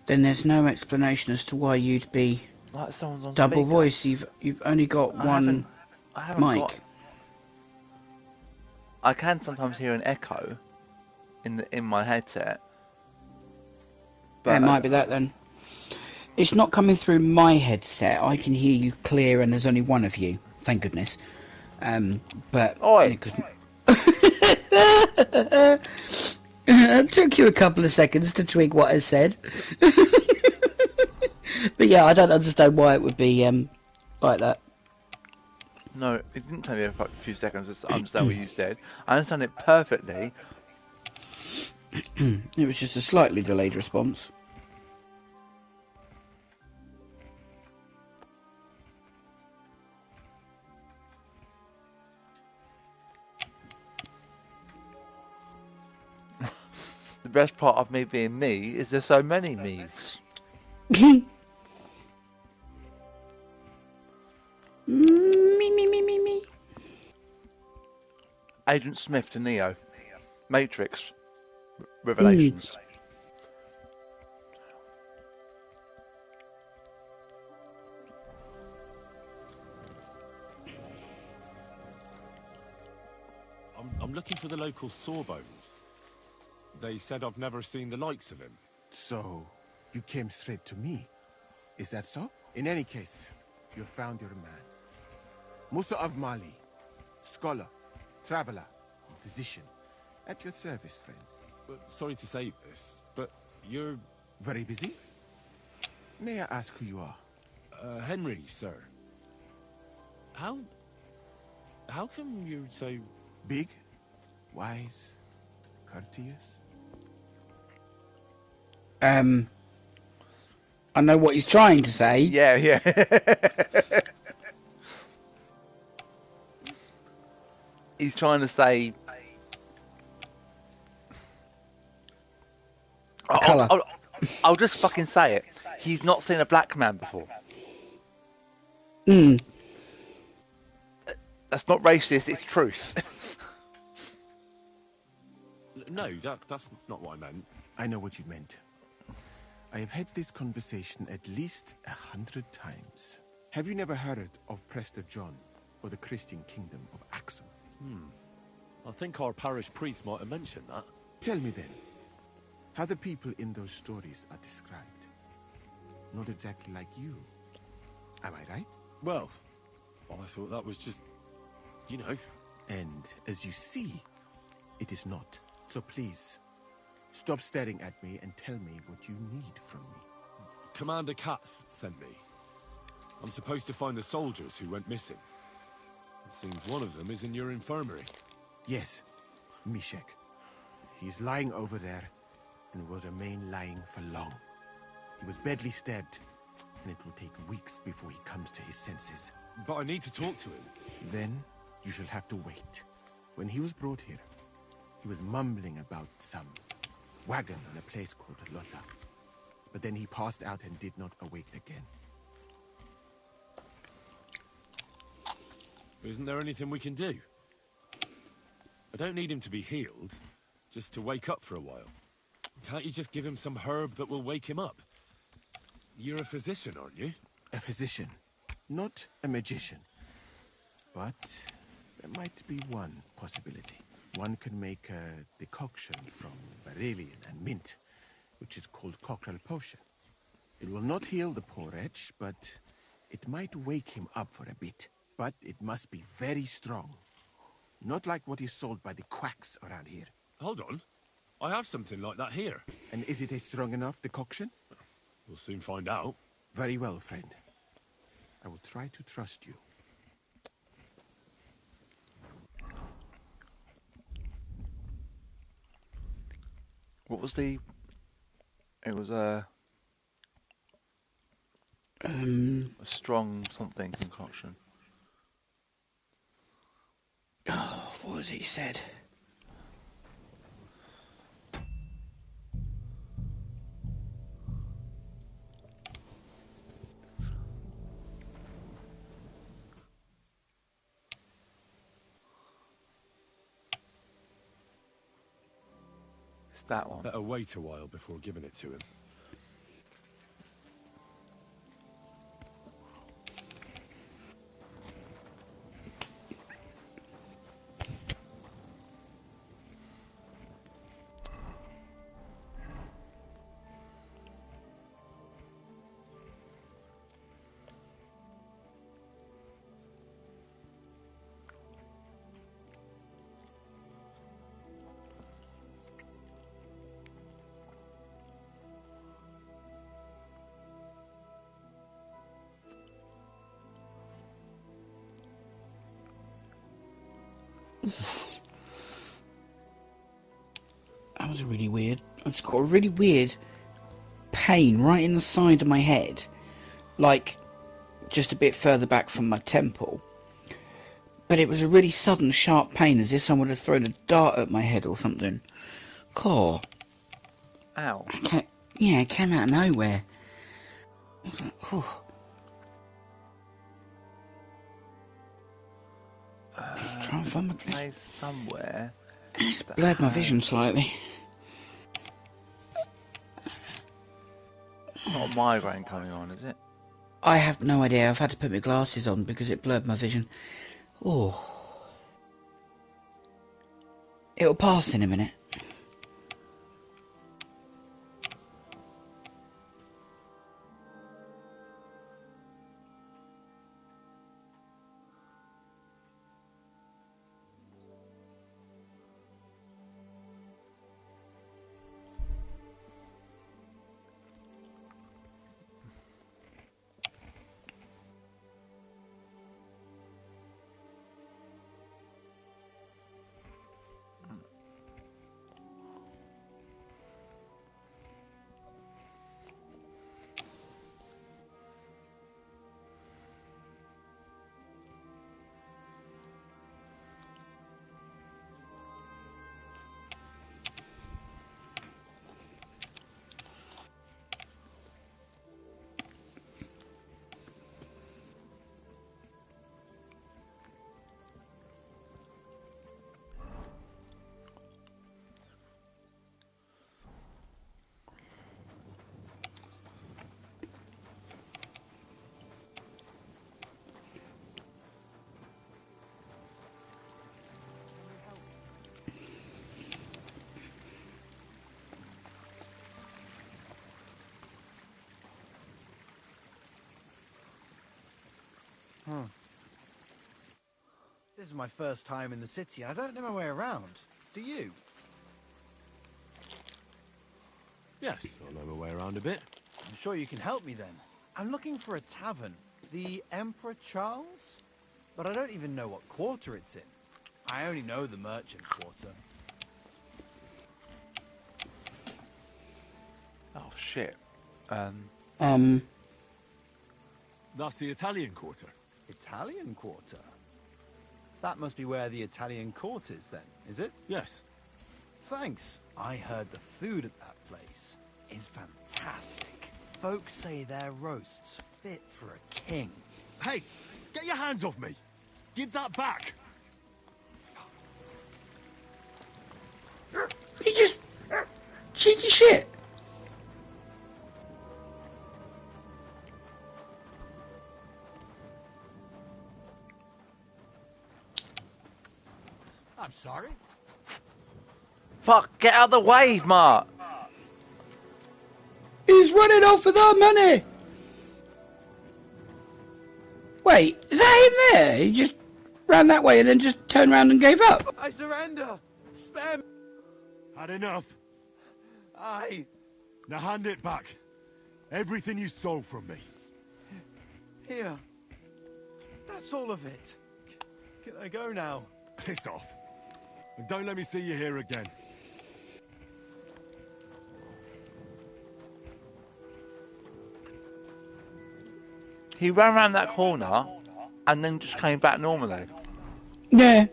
Then there's no explanation as to why you'd be Like someone's on double speaker. voice. You've only got one I haven't mic. got- I can sometimes hear an echo in my headset. Yeah, it might be that then. It's not coming through my headset. I can hear you clear, and there's only one of you. Thank goodness. But Oi. It took you a couple of seconds to twig what I said. But yeah, I don't understand why it would be like that. No, it didn't take me a few seconds to understand what you said. I understand it perfectly. It was just a slightly delayed response. The best part of me being me is there's so many me's. Me. Agent Smith to Neo. Matrix. Revelations. I'm looking for the local Sawbones. They said I've never seen the likes of him. So, you came straight to me. Is that so? In any case, you found your man. Musa of Mali, scholar, traveler, and physician. At your service, friend. Sorry to say this, but you're... Very busy? May I ask who you are? Henry, sir. How come you're so... Big, wise, courteous? I know what he's trying to say. Yeah, yeah. He's trying to say... Colour. I'll just fucking say it. He's not seen a black man before. Mm. That's not racist, it's truth. No, that's not what I meant. I know what you meant. I have had this conversation at least 100 times. Have you never heard of Prester John or the Christian kingdom of Axum? I think our parish priest might have mentioned that. Tell me then, how the people in those stories are described. Not exactly like you. Am I right? Well, I thought that was just, you know. And as you see, it is not. So please, stop staring at me and tell me what you need from me. Commander Katz sent me. I'm supposed to find the soldiers who went missing. It seems one of them is in your infirmary. Yes, Mishek. He's lying over there and will remain lying for long. He was badly stabbed, and it will take weeks before he comes to his senses. But I need to talk to him. Then you shall have to wait. When he was brought here, he was mumbling about some wagon in a place called Lota. But then he passed out and did not awake again. Isn't there anything we can do? I don't need him to be healed, just to wake up for a while. Can't you just give him some herb that will wake him up? You're a physician, aren't you? A physician, not a magician. But there might be one possibility. One can make a decoction from valerian and mint, which is called cockerel potion. It will not heal the poor wretch, but it might wake him up for a bit. But it must be very strong. Not like what is sold by the quacks around here. Hold on. I have something like that here. And is it a strong enough decoction? We'll soon find out. Very well, friend. I will try to trust you. What was the... It was a strong something concoction. Oh, what was it he said? It's that one. Better wait a while before giving it to him. That was really weird. I just got a really weird pain right in the side of my head, like just a bit further back from my temple. But it was a really sudden, sharp pain, as if someone had thrown a dart at my head or something. Cool. Ow. Yeah, it came out of nowhere. I was like, oh. Try and find my place somewhere. It's blurred my vision slightly. It's not a migraine coming on, is it? I have no idea. I've had to put my glasses on because it blurred my vision. Oh. It'll pass in a minute. This is my first time in the city. I don't know my way around. Do you? Yes, I know my way around a bit. I'm sure you can help me then. I'm looking for a tavern. The Emperor Charles? But I don't even know what quarter it's in. I only know the merchant quarter. Oh shit. That's the Italian quarter. Italian quarter? That must be where the Italian court is then, is it? Yes. Thanks. I heard the food at that place is fantastic. Folks say their roasts fit for a king. Hey, get your hands off me! Give that back! You just cheeky shit. I'm sorry. Fuck, get out of the way, Mark! He's running off with our money. Wait, is that him there? He just ran that way and then just turned around and gave up. I surrender. Spare me. Had enough. Now hand it back. Everything you stole from me. Here. That's all of it. Can I go now? Piss off. And don't let me see you here again. He ran around that corner and then just came back normally. Yeah.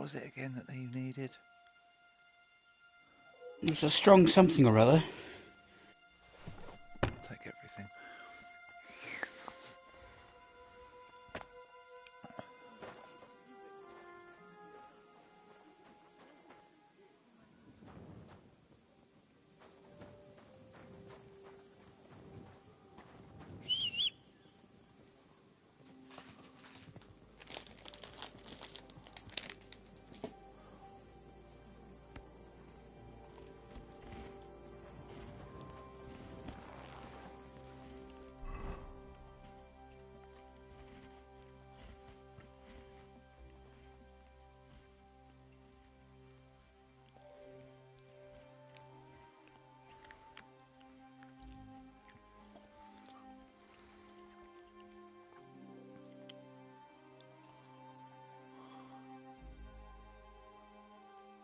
was it again that he needed? It's a strong something or other. Take everything.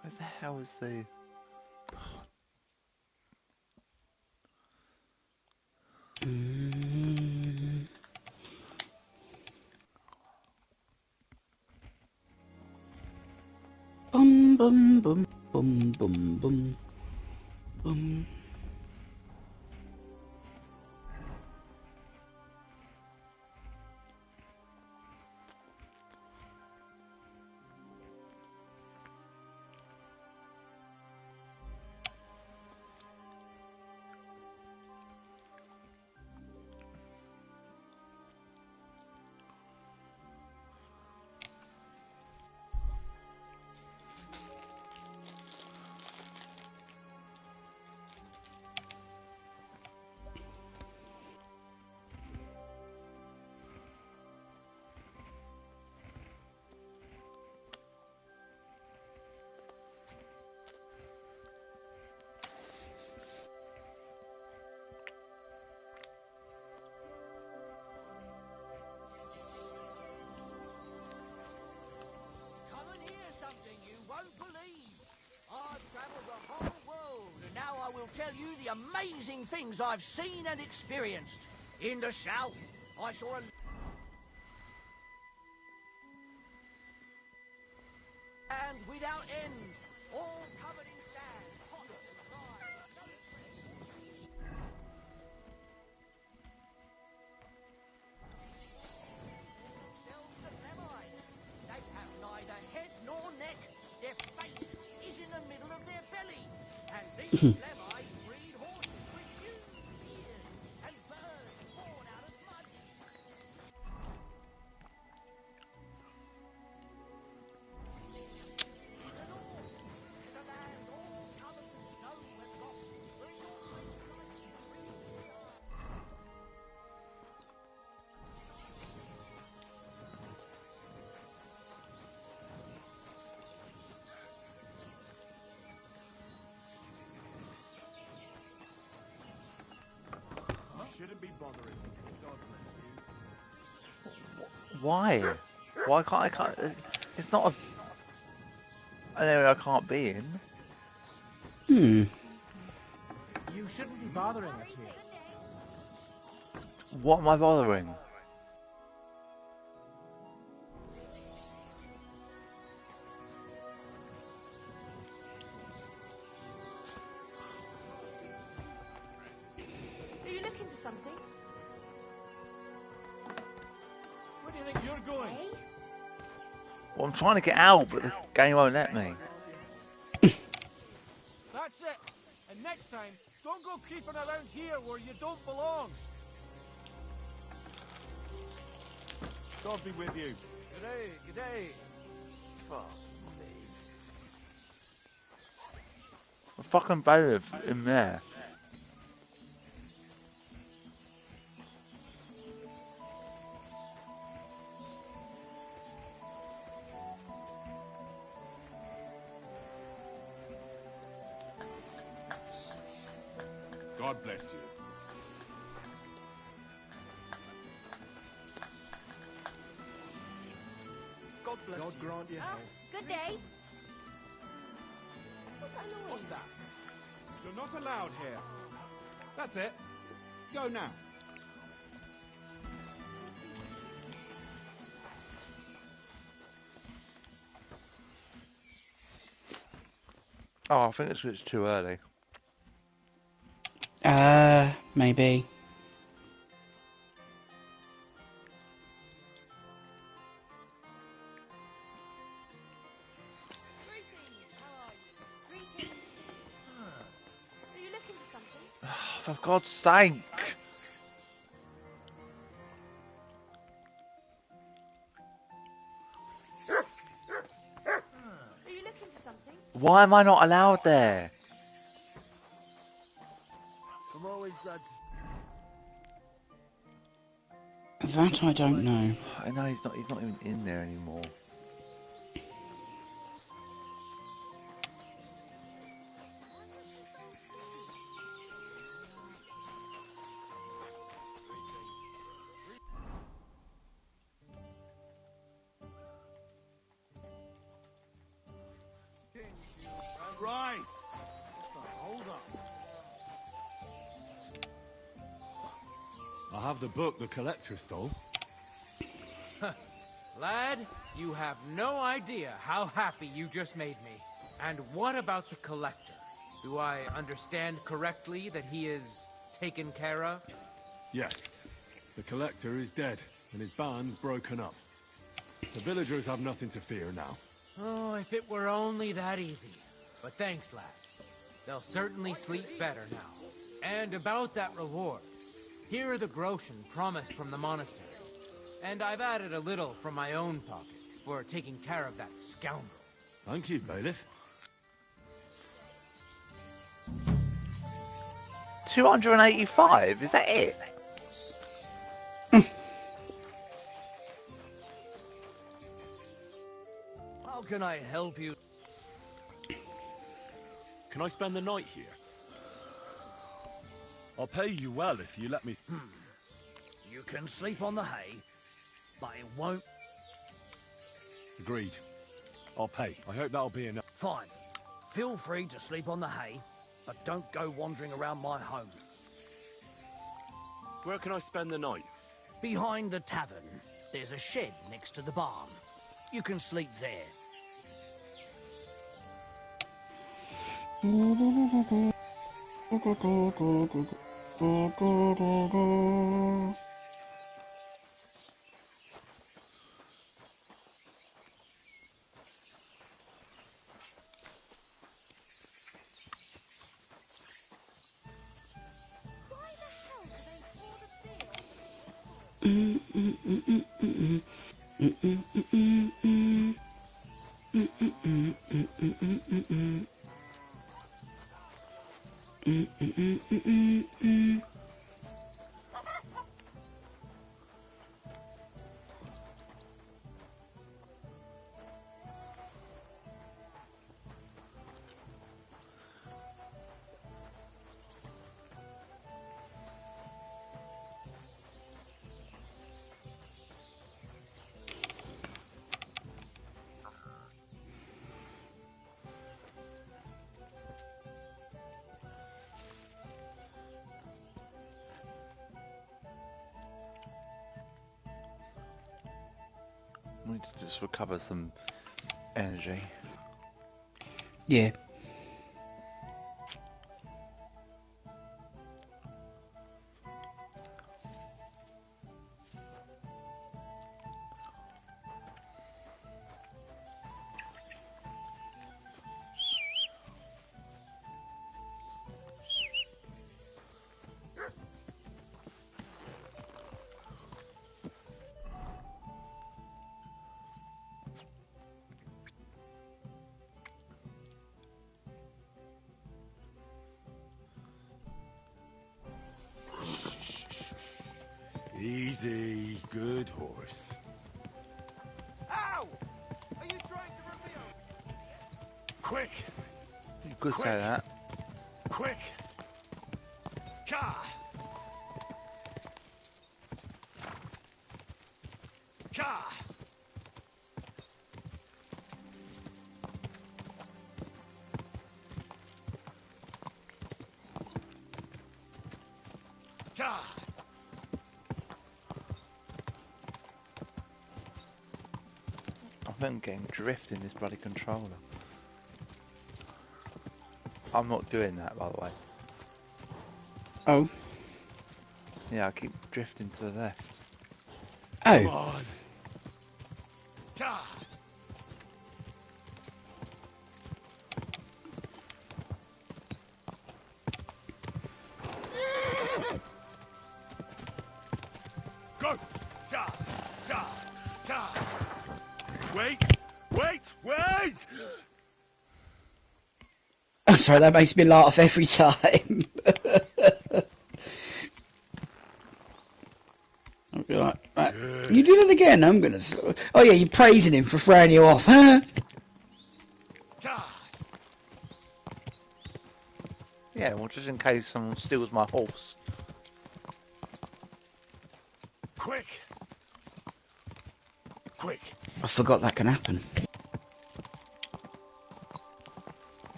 Where the hell is the... Bum bum bum bum bum bum bum. I will tell you the amazing things I've seen and experienced. In the south, I saw a land without end, all covered in sand, hot and dry. They have neither head nor neck. Their face is in the middle of their belly. And these Lemmi breed horses with huge ears and birds born out of mud. In the north, the land all covered with snow and rocks, where it's always shining green stars. Shouldn't be bothering. God bless you. Why? Why can't I can't? It's not an area I can't be in. Hmm. You shouldn't be bothering us here. What am I bothering? Are you looking for something? Where do you think you're going? Well, I'm trying to get out, but the game won't let me. That's it. And next time, don't go creeping around here where you don't belong. God be with you. G'day, g'day. Fuck me. A fucking bailiff in there. God bless you. God bless God you. grant you health. Good day. What's that? You're not allowed here. That's it. Go now. Oh, I think it's too early. Maybe. Are you looking for something? For God's sake! Are you looking for something? Why am I not allowed there? I'm always glad to... That I don't know. I know he's not even in there anymore. Christ! Hold up. I have the book the collector stole. Lad, you have no idea how happy you just made me. And what about the collector? Do I understand correctly that he is taken care of? Yes. The collector is dead, and his band broken up. The villagers have nothing to fear now. Oh, if it were only that easy. But thanks, lad. They'll certainly sleep better now. And about that reward. Here are the groschen promised from the monastery. And I've added a little from my own pocket for taking care of that scoundrel. Thank you, bailiff. 285? Is that it? How can I help you? Can I spend the night here? I'll pay you well if you let me... You can sleep on the hay, but it won't... Agreed. I'll pay. I hope that'll be enough. Fine. Feel free to sleep on the hay, but don't go wandering around my home. Where can I spend the night? Behind the tavern, there's a shed next to the barn. You can sleep there. We need to just recover some energy. Yeah. Easy, good horse. Ow! Are you trying to run me over? Quick! You could say that. Quick! Ka! Ka! Ka! I think I'm getting drift in this bloody controller. I'm not doing that, by the way. Oh. Yeah, I keep drifting to the left. Come Oh. on. Go! Da! Da! Da! Wait! Wait! Wait! I'm sorry, that makes me laugh every time. I'll be like, right, you do that again, I'm gonna... Oh yeah, you're praising him for throwing you off, huh? Yeah, well, just in case someone steals my horse. Quick! Quick! I forgot that can happen.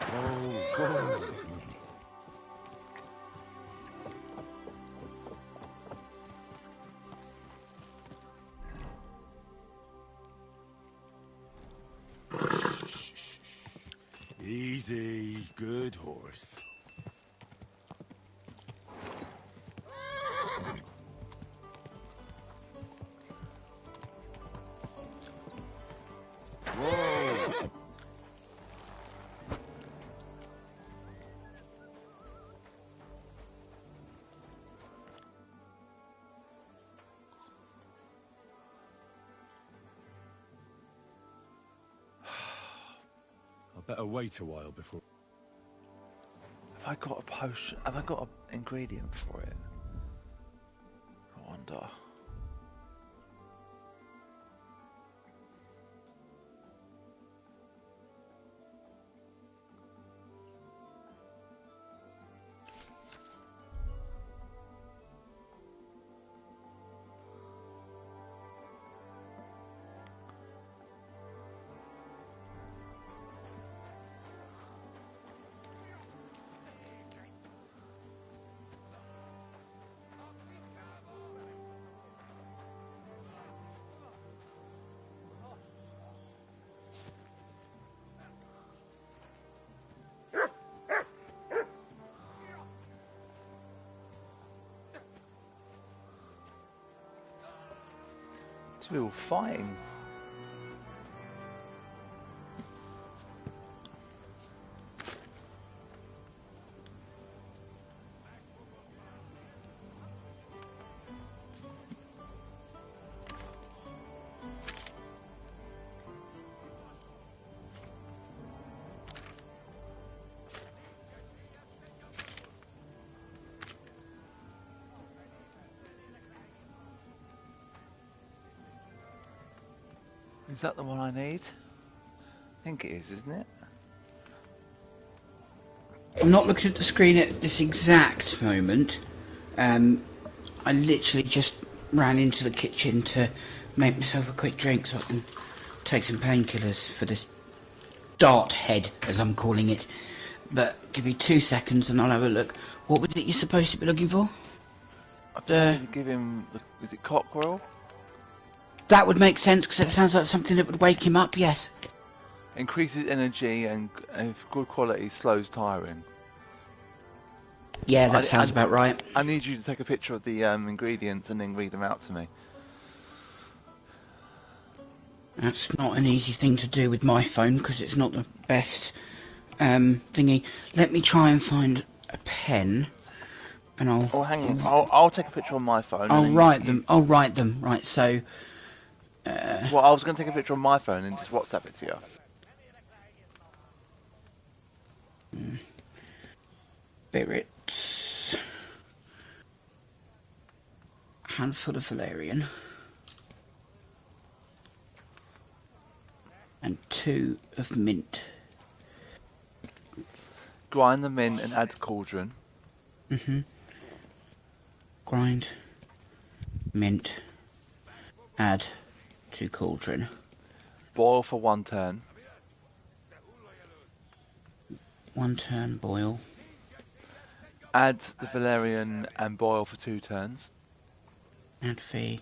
Oh, go! Easy, good horse. Whoa! I better wait a while before... Have I got a potion? Have I got an ingredient for it? I wonder. Two all fighting. Is that the one I need? I think it is, isn't it? I'm not looking at the screen at this exact moment. I literally just ran into the kitchen to make myself a quick drink so I can take some painkillers for this dart head, as I'm calling it. But give me 2 seconds and I'll have a look. What was it you're supposed to be looking for? I think to give him, is it cockerel? That would make sense because it sounds like something that would wake him up, yes. Increases energy and if good quality slows tiring. Yeah, that sounds about right. I need you to take a picture of the ingredients and then read them out to me. That's not an easy thing to do with my phone because it's not the best thingy. Let me try and find a pen, and I'll. Oh, hang on. I'll take a picture on my phone. I'll write them. I'll write them. Right. So. Well, I was going to take a picture on my phone and just WhatsApp it to you. Spirits. Handful of valerian. And 2 of mint. Grind the mint and add cauldron. Grind. Mint. Add to cauldron. Boil for 1 turn. 1 turn boil. Add the valerian and boil for 2 turns. Add the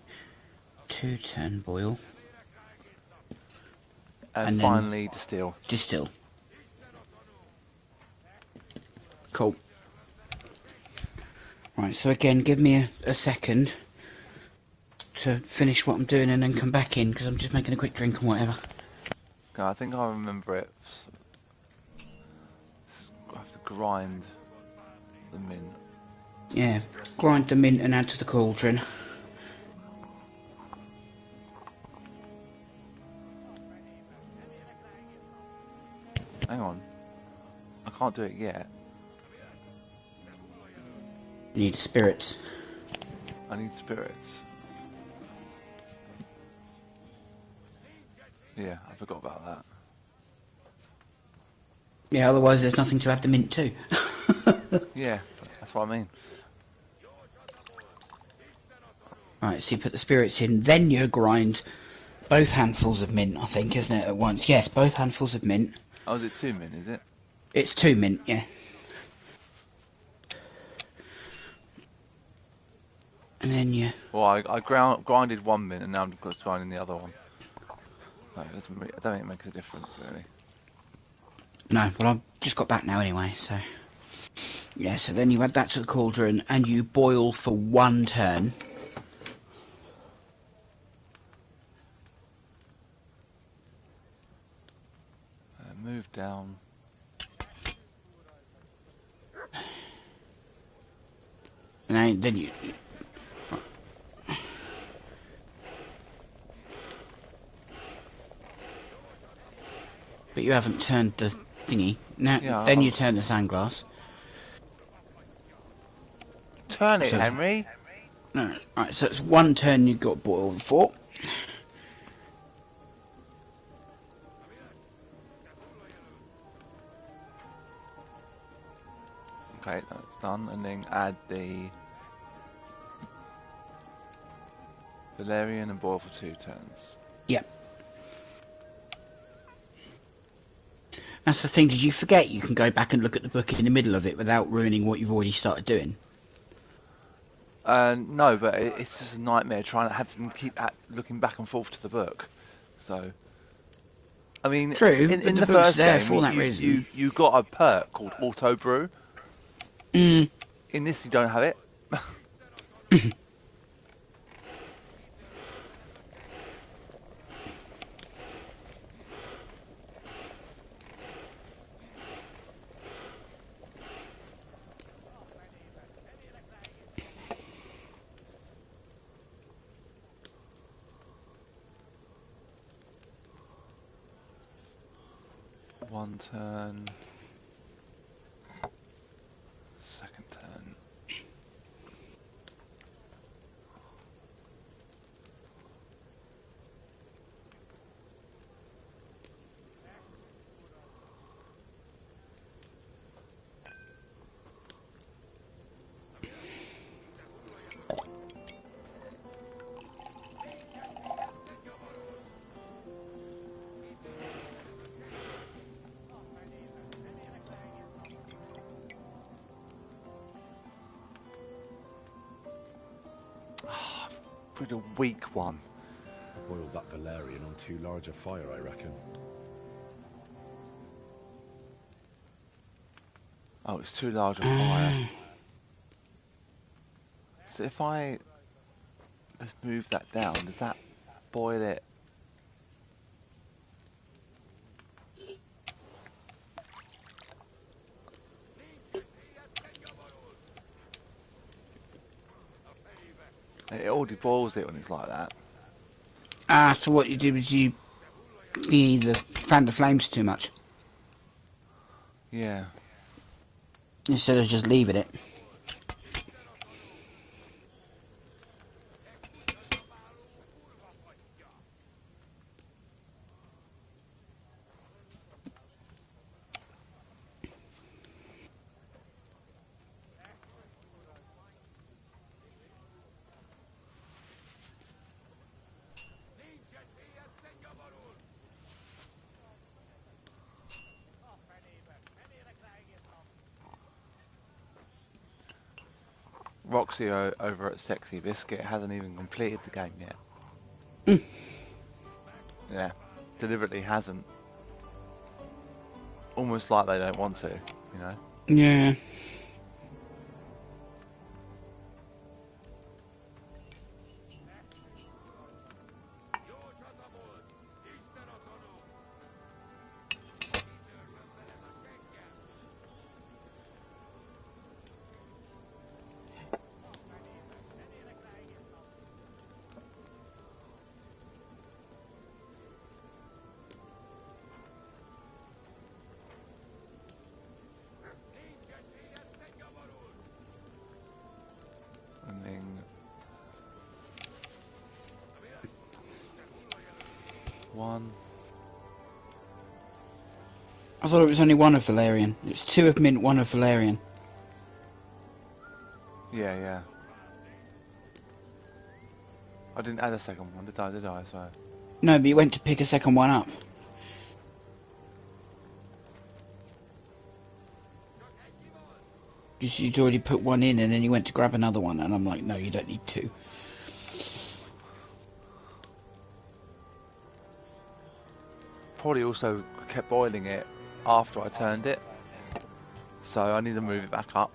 2 turn boil. And finally distill. Distill. Cool. Right, so again, give me a second to finish what I'm doing and then come back in, because I'm just making a quick drink and whatever. Okay, I think I remember it. I have to grind the mint. Yeah, grind the mint and add to the cauldron. Hang on. I can't do it yet. You need spirits. I need spirits. Yeah, I forgot about that. Yeah, otherwise there's nothing to add the mint to. Yeah, that's what I mean. Right, so you put the spirits in, then you grind both handfuls of mint, I think, isn't it, at once? Yes, both handfuls of mint. Oh, is it 2 mint, is it? It's 2 mint, yeah. And then you... Well, I grinded 1 mint and now I'm just grinding the other one. No, it doesn't really, I don't think it makes a difference, really. No, well, I've just got back now anyway, so... Yeah, so then you add that to the cauldron and you boil for 1 turn. Move down. And then you... But you haven't turned the thingy. Now, Yeah, then you turn the sandglass. Turn it, So Henry! No, right, so it's 1 turn you've got boiled for. Okay, that's done. And then add the Valerian and boil for 2 turns. Yep. That's the thing, did you forget you can go back and look at the book in the middle of it without ruining what you've already started doing? No, but it's just a nightmare trying to have them keep looking back and forth to the book. So, I mean, True, in the the book's first there game, for that reason. you got a perk called Auto Brew. Mm. In this, you don't have it. One turn. Second turn. With a weak one. Boiled that Valerian on too large a fire, I reckon. Oh, it's too large a fire. So if I just move that down, does that boil it? It already boils it when it's like that. Ah, so what you did was you either fanned the flames too much. Yeah. Instead of just leaving it. Roxy over at Sexy Biscuit hasn't even completed the game yet. Mm. Yeah, deliberately hasn't. Almost like they don't want to, you know? Yeah. one. I thought it was only one of Valerian. It's 2 of mint, 1 of Valerian. Yeah, yeah. I didn't add a second one, did I? So. No, but you went to pick a second one up. Because you'd already put one in and then you went to grab another one, and I'm like, no, you don't need 2. Probably also kept boiling it after I turned it. So I need to move it back up.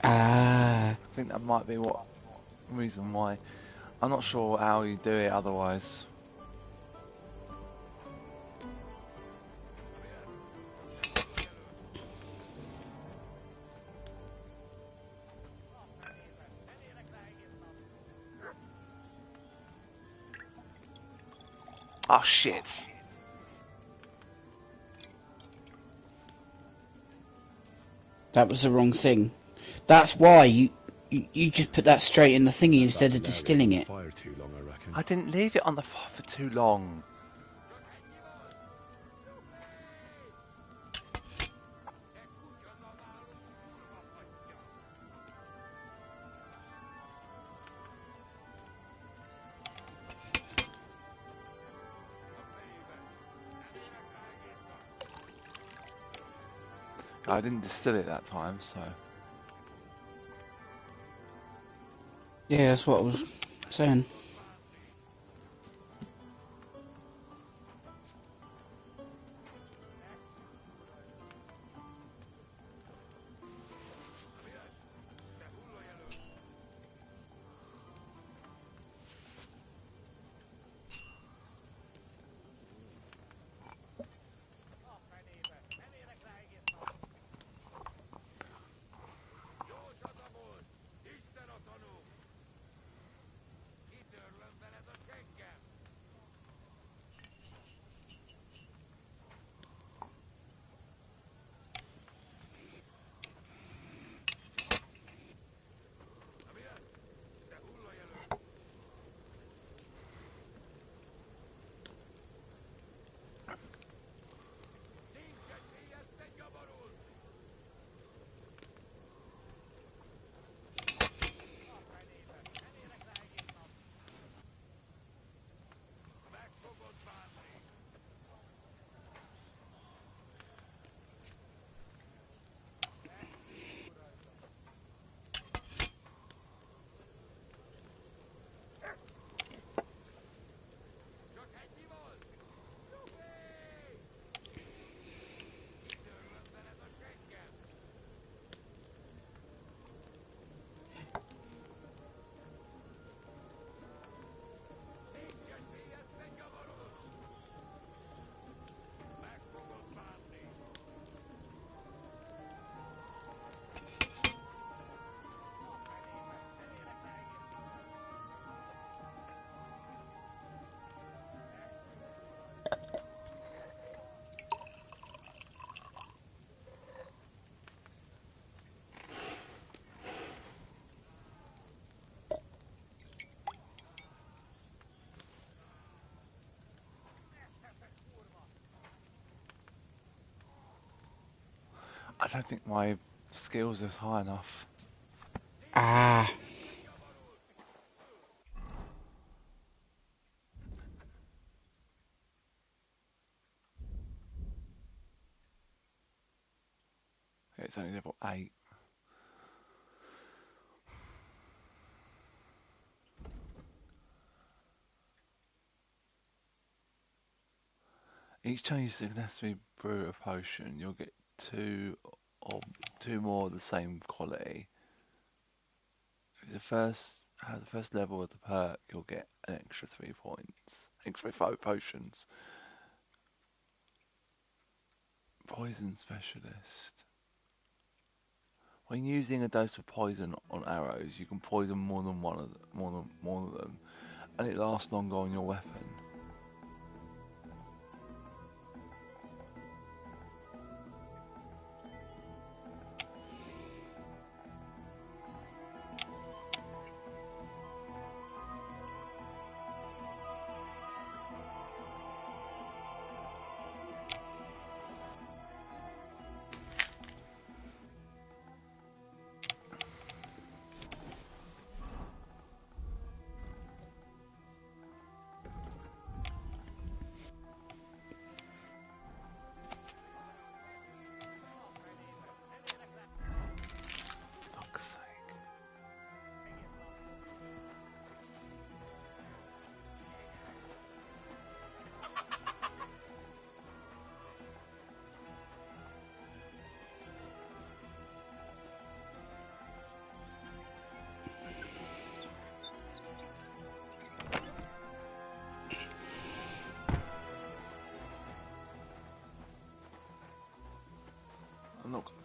Ah. I think that might be what reason why. I'm not sure how you do it otherwise. Oh shit. That was the wrong thing. That's why you just put that straight in the thingy instead of distilling it. Fire too long, I reckon. I didn't leave it on the fire for too long. I didn't distill it that time, so. Yeah, that's what I was saying. I don't think my skills are high enough. Ah. It's only level 8. Each time you successfully brew a potion, you'll get 2 more of the same quality. If the first level of the perk, you'll get an extra 3 points. Extra 5 potions. Poison specialist. When using a dose of poison on arrows, you can poison more than one of them, and it lasts longer on your weapon.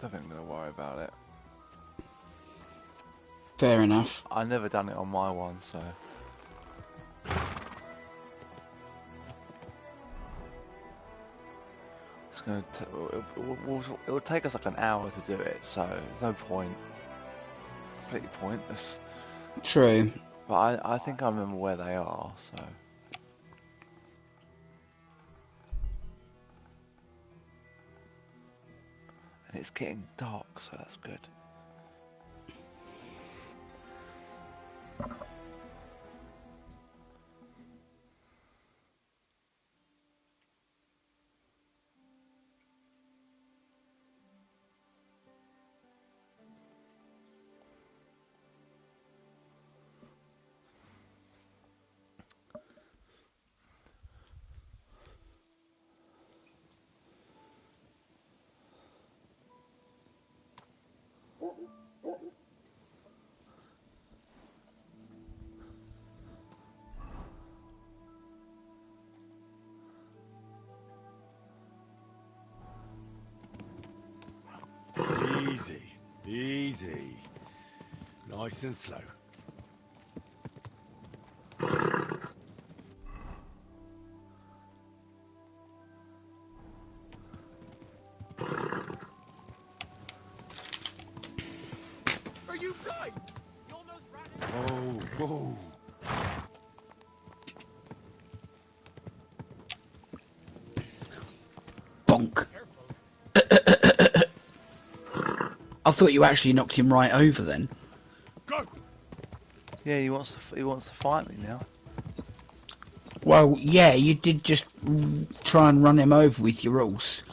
don't think I'm going to worry about it. Fair enough. I never done it on my one, so. It's going to. It will take us like an hour to do it, so there's no point. Completely pointless. True. But I think I remember where they are, so. And it's getting dark, so that's good. Easy, easy. Nice and slow. Are you blind? You almost ran Whoa, whoa. Bonk. I thought you actually knocked him right over then. Go. Yeah, he wants to fight me now. Well, yeah, you did just try and run him over with your horse.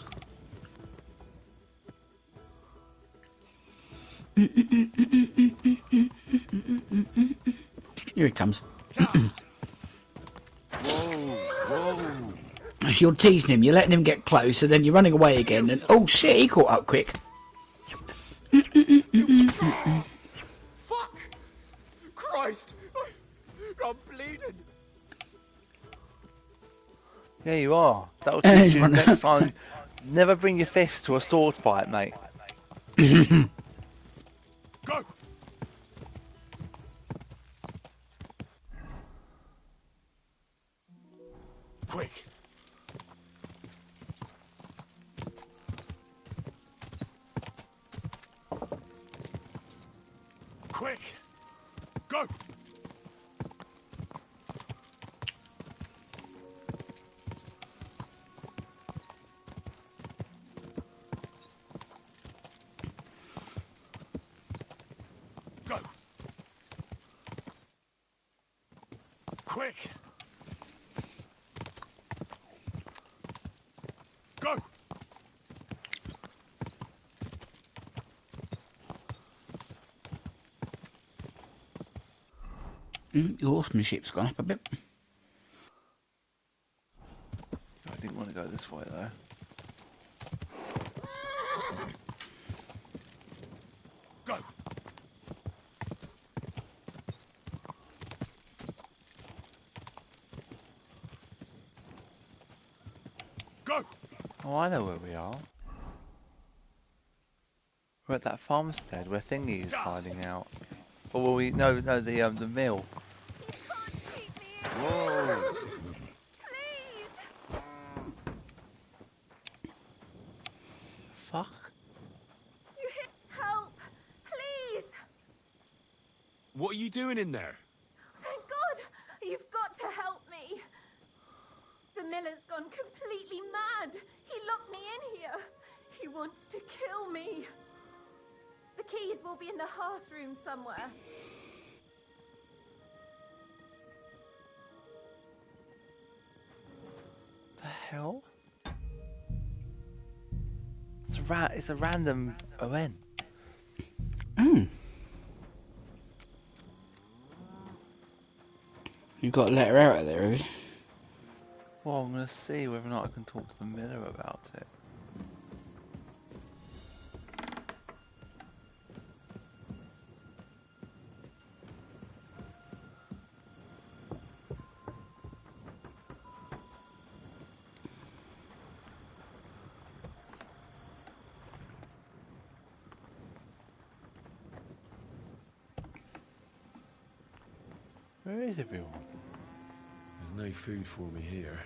Here he comes. Whoa. You're teasing him, you're letting him get close, and then you're running away again, and oh shit, he caught up quick. Fuck! Christ! I'm bleeding. Yeah, you are. That'll teach you next time. Never bring your fist to a sword fight, mate. Go. Quick. Quick. Go. Go. Quick. Go. Your horsemanship's gone up a bit. I didn't want to go this way though. Go. Go. Oh, I know where we are. We're at that farmstead where Thingy is hiding out. Or will we? No, the mill. Whoa. Fuck. Help! Please! What are you doing in there? Thank God! You've got to help me! The miller's gone completely mad! He locked me in here! He wants to kill me! The keys will be in the hearth room somewhere. The hell? It's a random event. You got to let her out of there, have you? Well, I'm gonna see whether or not I can talk to the miller about it. Where is everyone? There's no food for me here.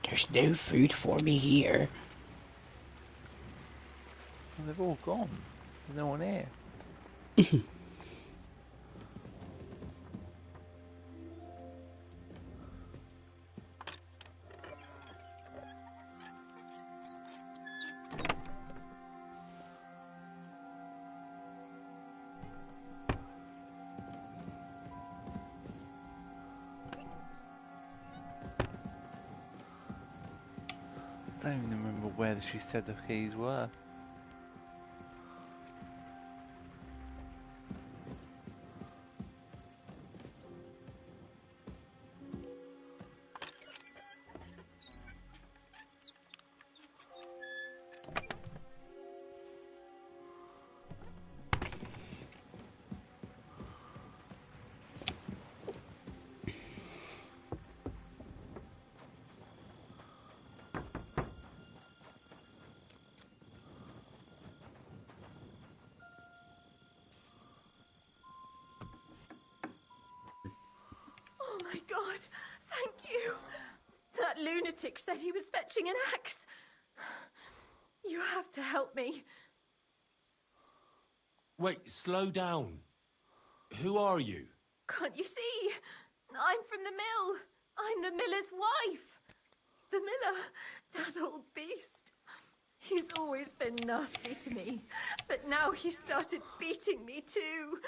There's no food for me here. Well, they've all gone. There's no one here. I don't even remember where she said the keys were. Oh my god, thank you. That lunatic said he was fetching an axe. You have to help me. Wait, slow down. Who are you? Can't you see? I'm from the mill. I'm the miller's wife. The miller, that old beast. He's always been nasty to me, but now he started beating me too.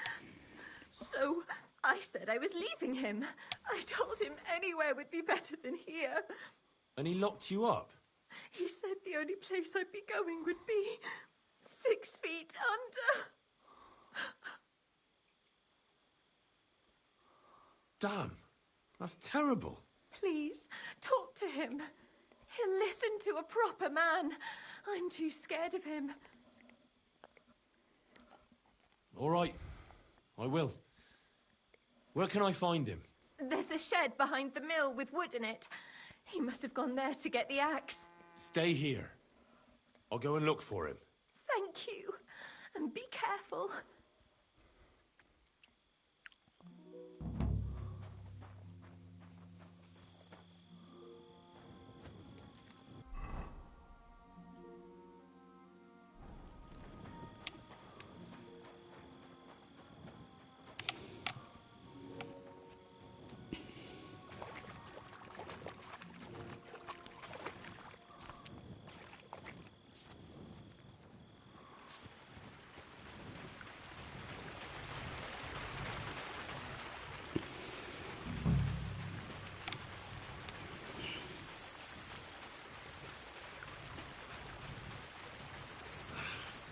So I said I was leaving him. I told him anywhere would be better than here. And he locked you up? He said the only place I'd be going would be 6 feet under. Damn, that's terrible. Please, talk to him. He'll listen to a proper man. I'm too scared of him. All right, I will. Where can I find him? There's a shed behind the mill with wood in it. He must have gone there to get the axe. Stay here. I'll go and look for him. Thank you. And be careful.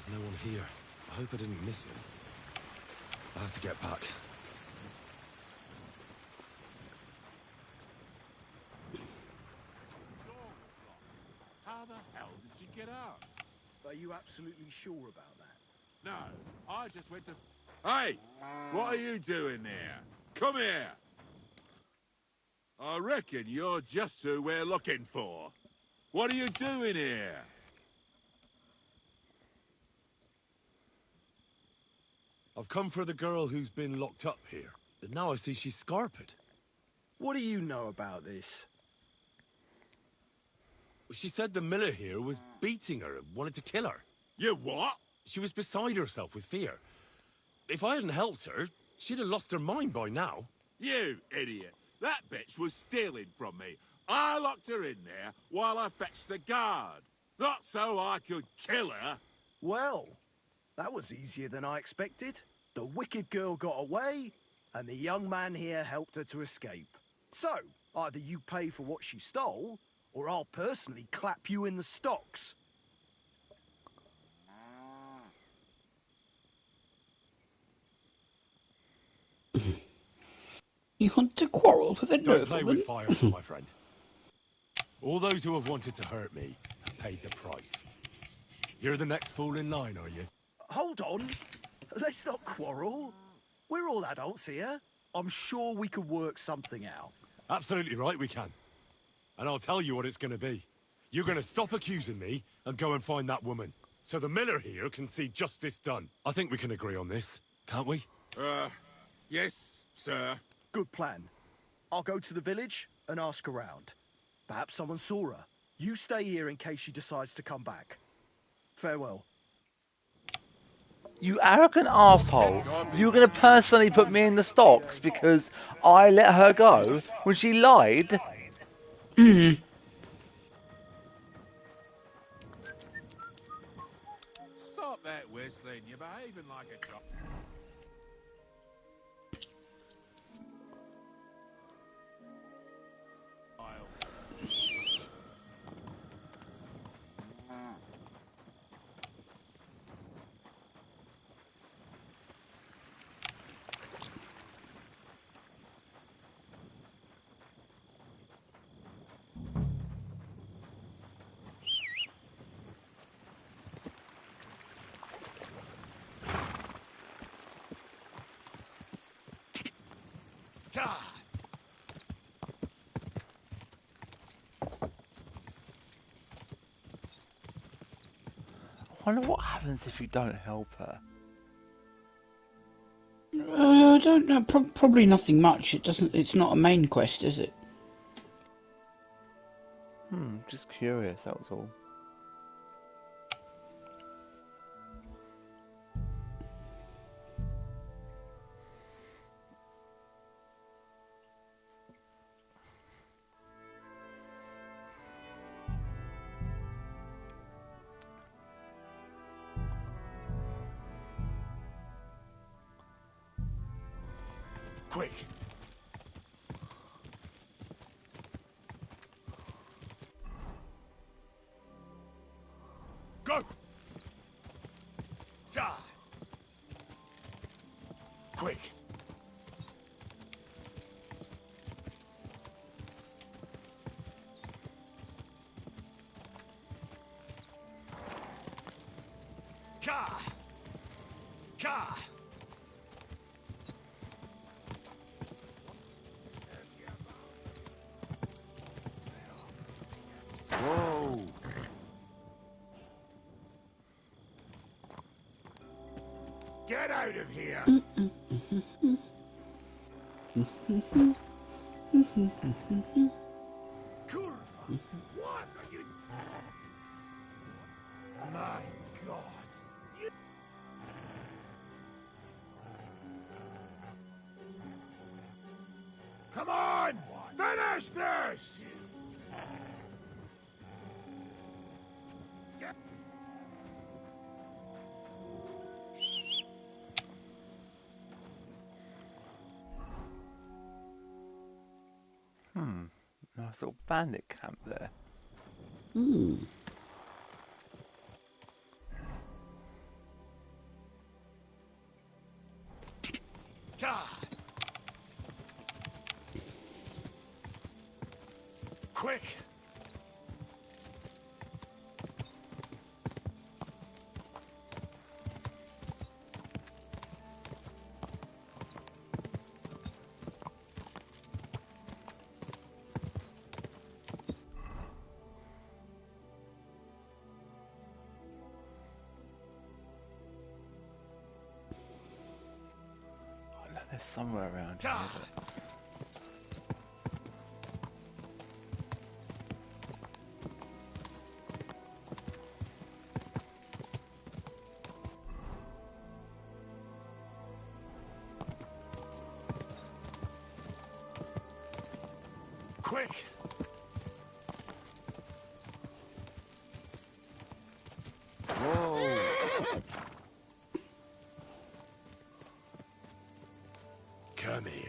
There's no one here. I hope I didn't miss him. I have to get back. How the hell did you get out? Are you absolutely sure about that? No, I just went to... Hey! What are you doing there? Come here! I reckon you're just who we're looking for. What are you doing here? I've come for the girl who's been locked up here. And now I see she's scarpered. What do you know about this? She said the miller here was beating her and wanted to kill her. You what? She was beside herself with fear. If I hadn't helped her, she'd have lost her mind by now. You idiot. That bitch was stealing from me. I locked her in there while I fetched the guard. Not so I could kill her. Well, that was easier than I expected. The wicked girl got away, and the young man here helped her to escape. So, either you pay for what she stole, or I'll personally clap you in the stocks. You want to quarrel with a Don't play nobleman? with fire, my friend. All those who have wanted to hurt me have paid the price. You're the next fool in line, are you? Hold on. Let's not quarrel. We're all adults here. I'm sure we could work something out. Absolutely right, we can. And I'll tell you what it's going to be. You're going to stop accusing me and go and find that woman. so the miller here can see justice done. I think we can agree on this, can't we? Yes, sir. Good plan. I'll go to the village and ask around. Perhaps someone saw her. You stay here in case she decides to come back. Farewell. You arrogant asshole. You were going to personally put me in the stocks because I let her go when she lied? Stop that whistling. You're behaving like a child. God! I wonder what happens if you don't help her. I don't know. Probably nothing much. It's not a main quest, is it? Just curious, that was all. Quick! Go! God! Quick! God! God! Whoa! Get out of here! Kurva! What are you... My God! Come on! Finish this! Nice little bandit camp there. God! Quick! I know there's somewhere around here, but... Quick! Whoa! Come here.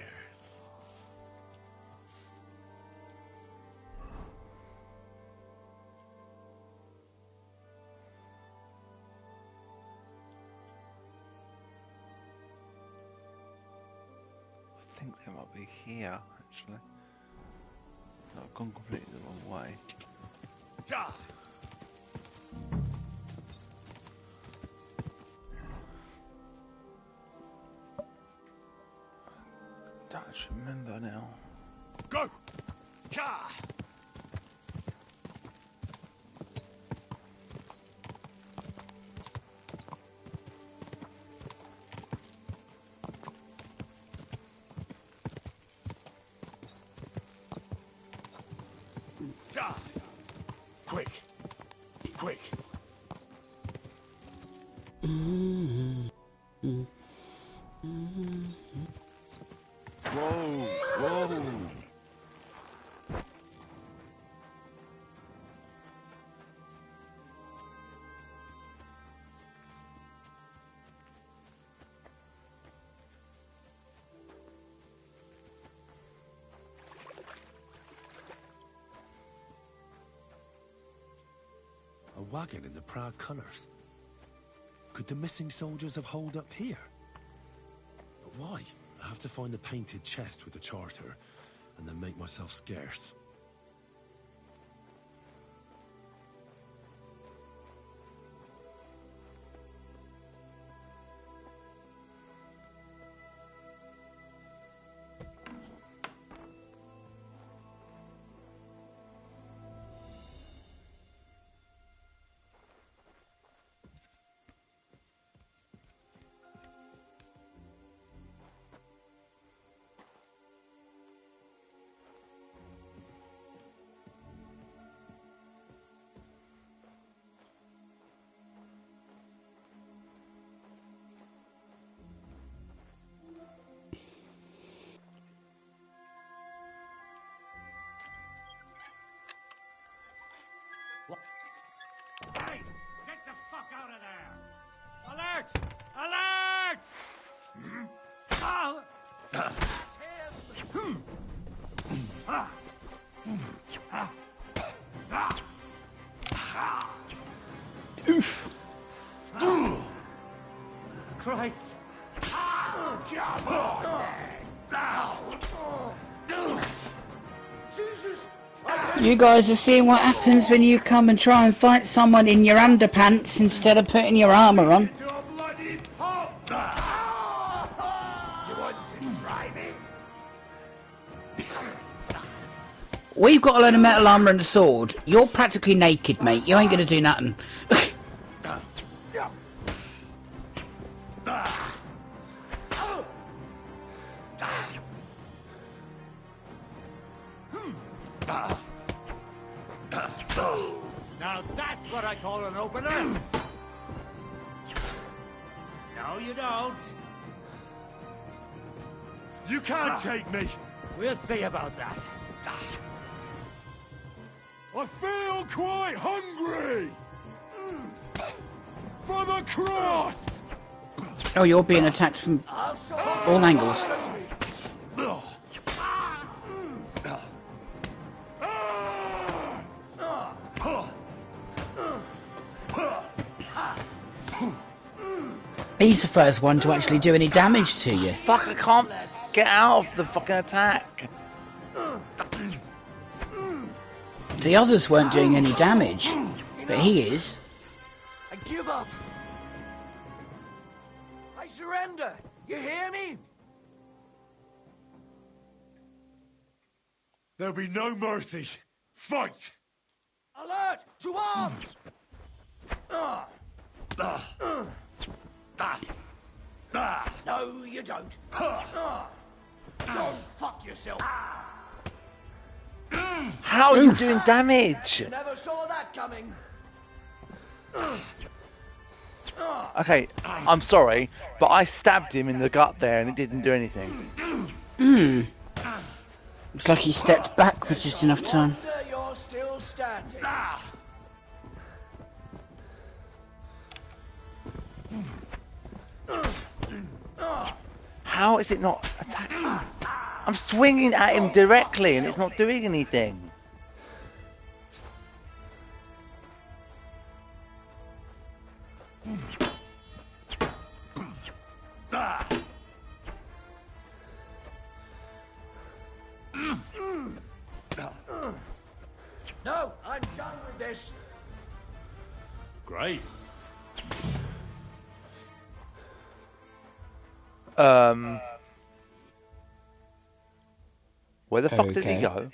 I think they might be here, actually. So I've gone completely the wrong way. God! Don't actually remember now. Go! God! Whoa, whoa. A wagon in the proud colours. Could the missing soldiers have holed up here? But why? I have to find the painted chest with the charter, and then make myself scarce. Hey! Get the fuck out of there! Alert! Alert! Christ! Jesus! You guys are seeing what happens when you come and try and fight someone in your underpants instead of putting your armour on. You want to try me? We've got a load of metal armour and a sword. You're practically naked, mate. You ain't gonna do nothing. Now that's what I call an opener! No, you don't. You can't take me! We'll see about that. I feel quite hungry! For the cross! Oh, you're being attacked from all angles. He's the first one to actually do any damage to you. Fuck, I can't get out of the fucking attack. The others weren't doing any damage, but he is. I give up. I surrender. You hear me? There'll be no mercy. Fight! Alert! To arms! No, you don't. Don't fuck yourself. How are you doing damage? Never saw that coming. Okay, I'm sorry, but I stabbed him in the gut there and it didn't do anything. Hmm. Looks like he stepped back with just enough time. You're still standing. How is it not attacking? I'm swinging at him directly and it's not doing anything. No, I'm done with this. Great. Where the fuck did he Okay. go?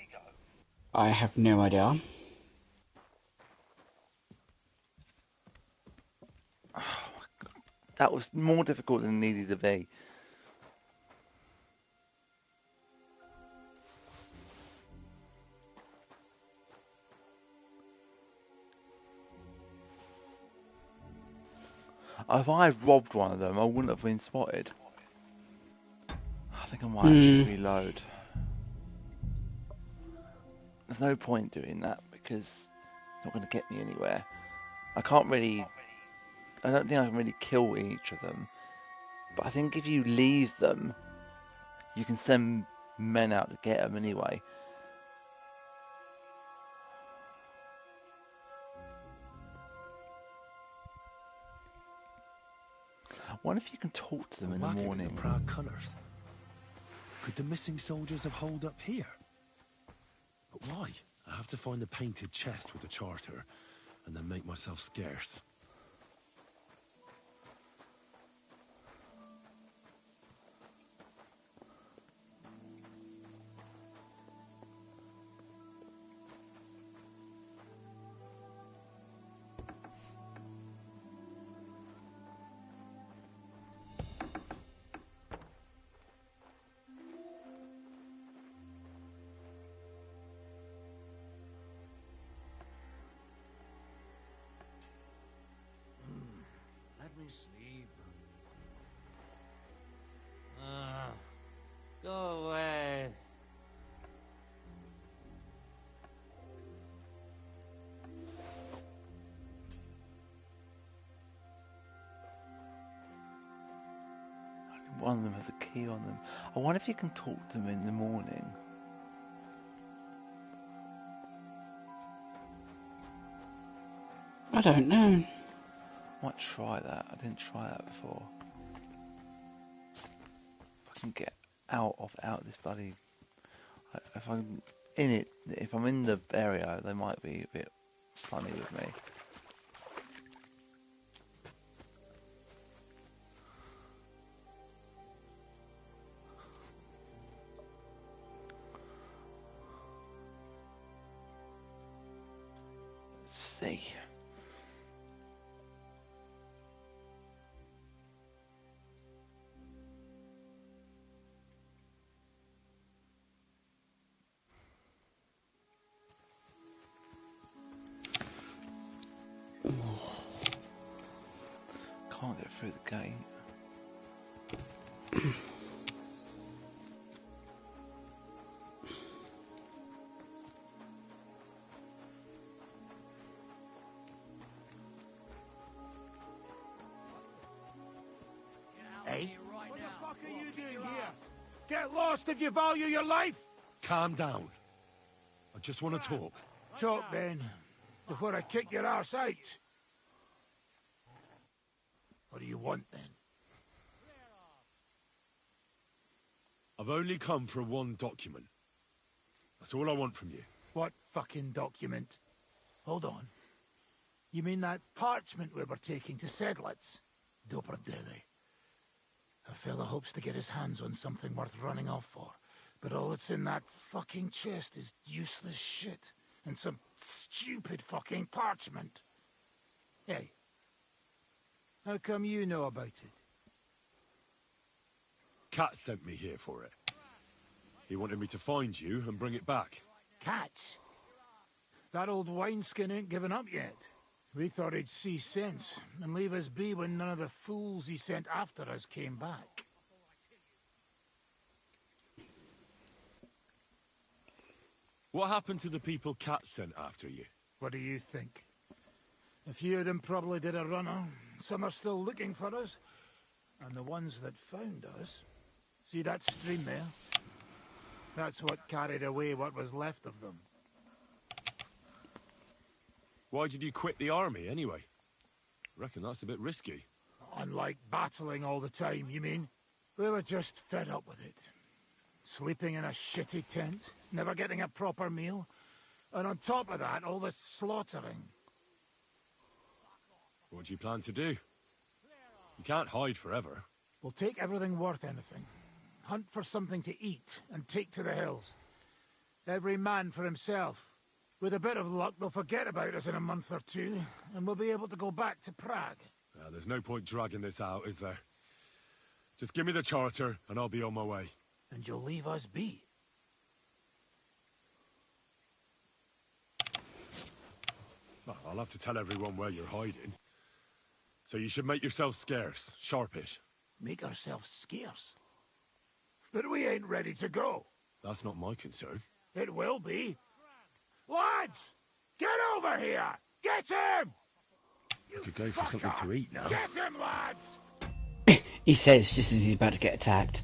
I have no idea. That was more difficult than it needed to be. If I had robbed one of them, I wouldn't have been spotted. think I might actually reload. There's no point doing that because it's not going to get me anywhere. I don't think I can really kill each of them. But I think if you leave them, you can send men out to get them anyway. I wonder if you can talk to them in the morning. The proud colours. Could the missing soldiers have holed up here? But why? I have to find the painted chest with the charter, and then make myself scarce. Let me sleep. Go away. One of them has a key on them. I wonder if you can talk to them in the morning. I don't know. Might try that. I didn't try that before. If I can get out of this bloody... If I'm in it, if I'm in the area, they might be a bit funny with me. Let's see. Can't get through the gate. Hey? What the fuck are you doing here? Get lost if you value your life! Calm down. I just want to talk. Talk then, before I kick your arse out. What do you want then? I've only come for one document. That's all I want from you. What fucking document? Hold on. You mean that parchment we were taking to Sedlitz? Dobrodele. A fella hopes to get his hands on something worth running off for, but all that's in that fucking chest is useless shit, and some stupid fucking parchment. Hey, how come you know about it? Cat sent me here for it. He wanted me to find you and bring it back. Cats? That old wineskin ain't given up yet. We thought he'd see sense and leave us be when none of the fools he sent after us came back. What happened to the people Cat sent after you? What do you think? A few of them probably did a runner. Some are still looking for us. And the ones that found us... See that stream there? That's what carried away what was left of them. Why did you quit the army, anyway? I reckon that's a bit risky. Unlike battling all the time, you mean? We were just fed up with it. Sleeping in a shitty tent, never getting a proper meal, and on top of that, all the slaughtering. What do you plan to do? You can't hide forever. We'll take everything worth anything. Hunt for something to eat and take to the hills. Every man for himself. With a bit of luck, they'll forget about us in a month or two, and we'll be able to go back to Prague. There's no point dragging this out, is there? Just give me the charter, and I'll be on my way. And you'll leave us be. Well, I'll have to tell everyone where you're hiding. So you should make yourself scarce, sharpish. Make ourselves scarce? that we ain't ready to go. That's not my concern. It will be. Lads! Get over here! Get him! I could go for something to eat now. Get him, lads! He says just as he's about to get attacked.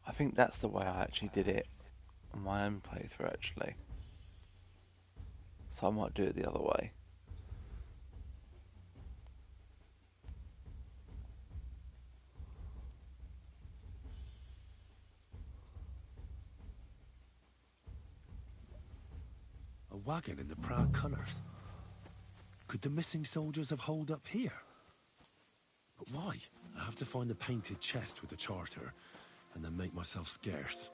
I think that's the way I actually did it on my own playthrough, actually. So I might do it the other way. A wagon in the proud colours. Could the missing soldiers have holed up here? But why? I have to find the painted chest with the charter, and then make myself scarce.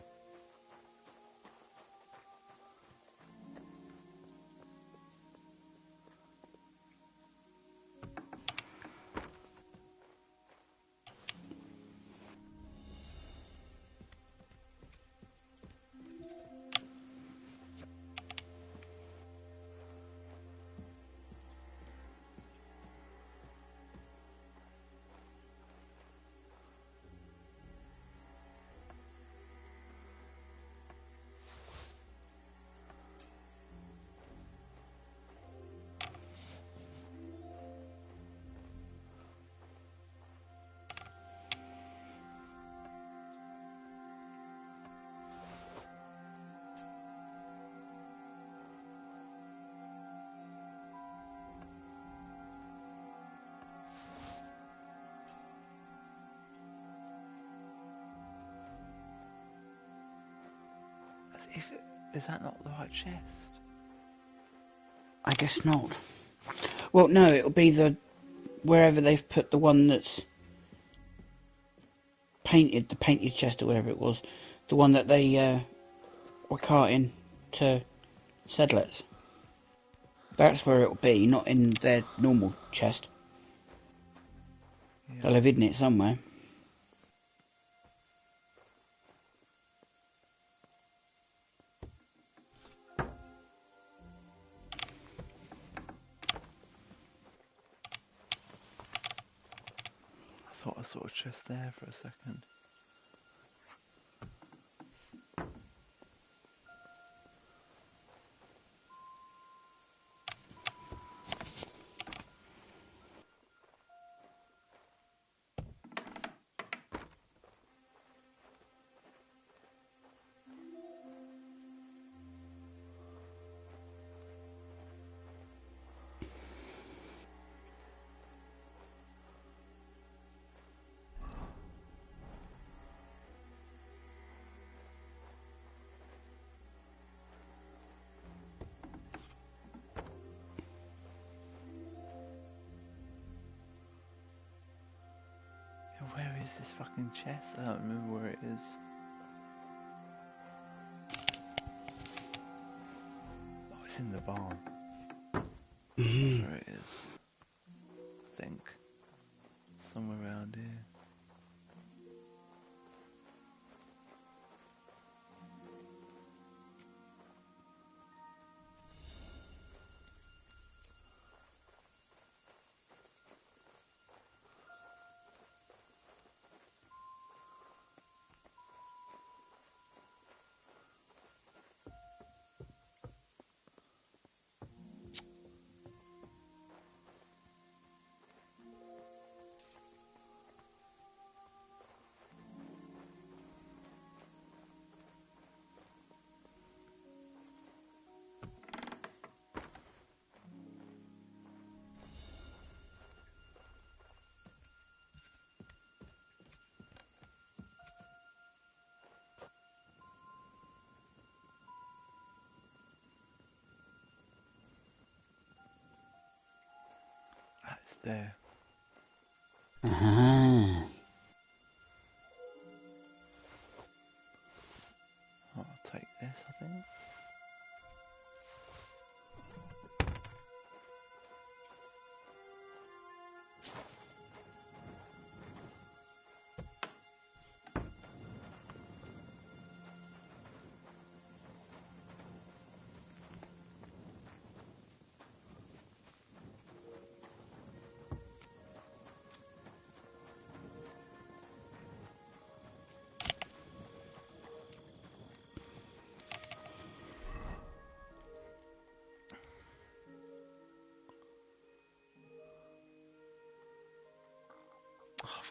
Is that not the right chest? I guess not. Well, no, it'll be wherever they've put the one that's painted, the painted chest or whatever it was, the one that they were carting to Sedlets. That's where it'll be, not in their normal chest. Yeah. They'll have hidden it somewhere. I thought I saw a chest there for a second. Where is this fucking chest? I don't remember where it is. Oh, it's in the barn. That's where it is. I think. Somewhere around here. It's there. I'll take this, I think.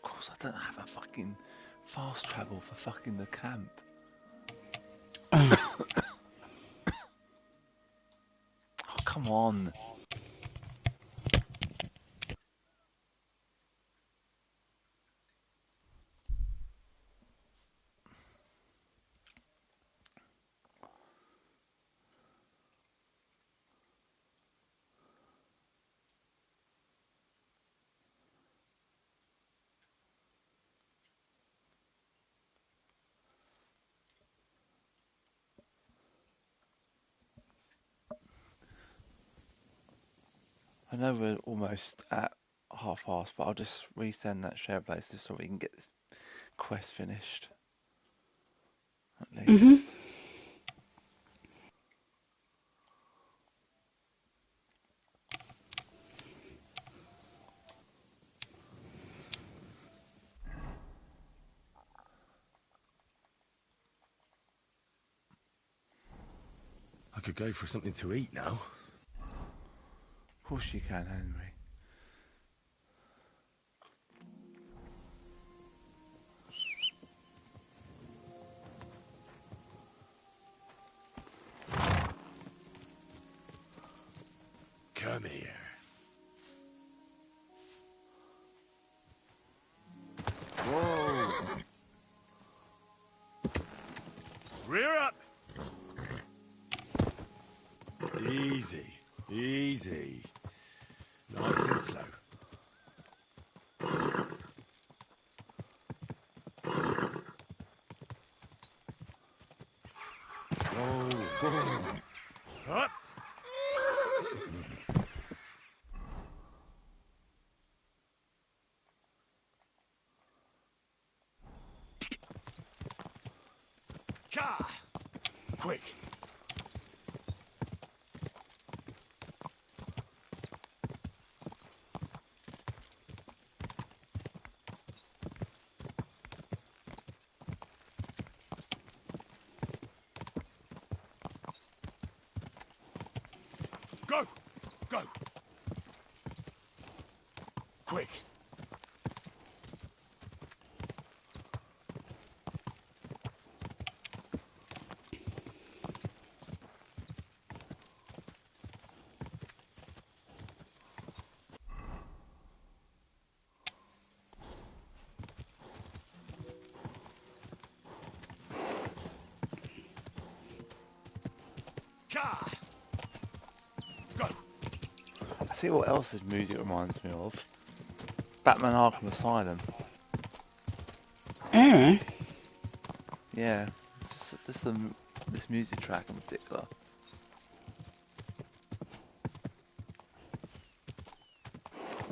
course I don't have a fucking fast travel for fucking the camp. Oh, come on. I know we're almost at half past, but I'll just resend that share place just so we can get this quest finished. At least. Mm-hmm. I could go for something to eat now. Of course you can, Henry. Come here. Whoa! Rear up! Easy, easy. Nice and slow. Whoa, whoa. Up! Ka! Quick! Go! Go! Quick! Ka! Go! I see what else this music reminds me of. Batman Arkham Asylum. Yeah. Yeah, this music track in particular.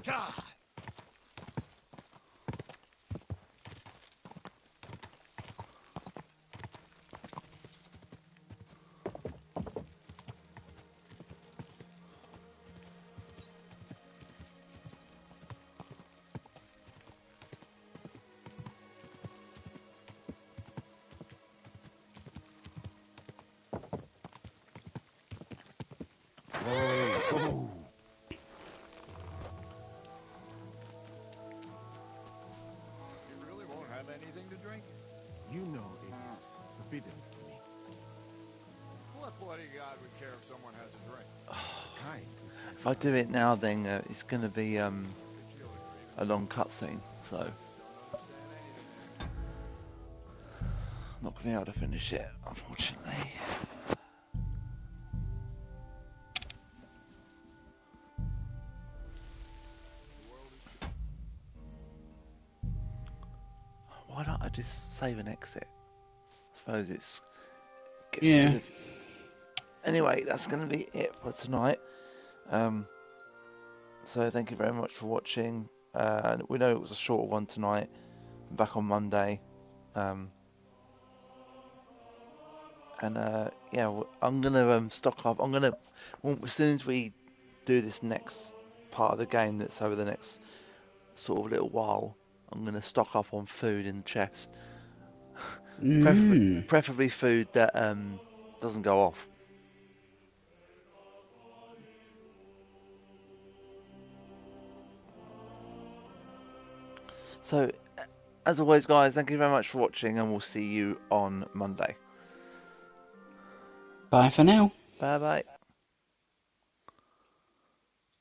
Ka! Whoa, whoa. You really won't have anything to drink? You know it is forbidden for me. What bodyguard would care if someone has a drink? Kind. If I do it now, then it's going to be a long cutscene, so I'm not going to be able to finish it, unfortunately. Why don't I just save and exit? I suppose it's gets rid of. Anyway, that's going to be it for tonight. So thank you very much for watching. We know it was a shorter one tonight. I'm back on Monday. Yeah, I'm gonna stock up. As soon as we do this next part of the game, that's over the next sort of little while, I'm gonna stock up on food in the chest. Preferably food that doesn't go off. So as always, guys, thank you very much for watching, and we'll see you on Monday. Bye for now. Bye bye.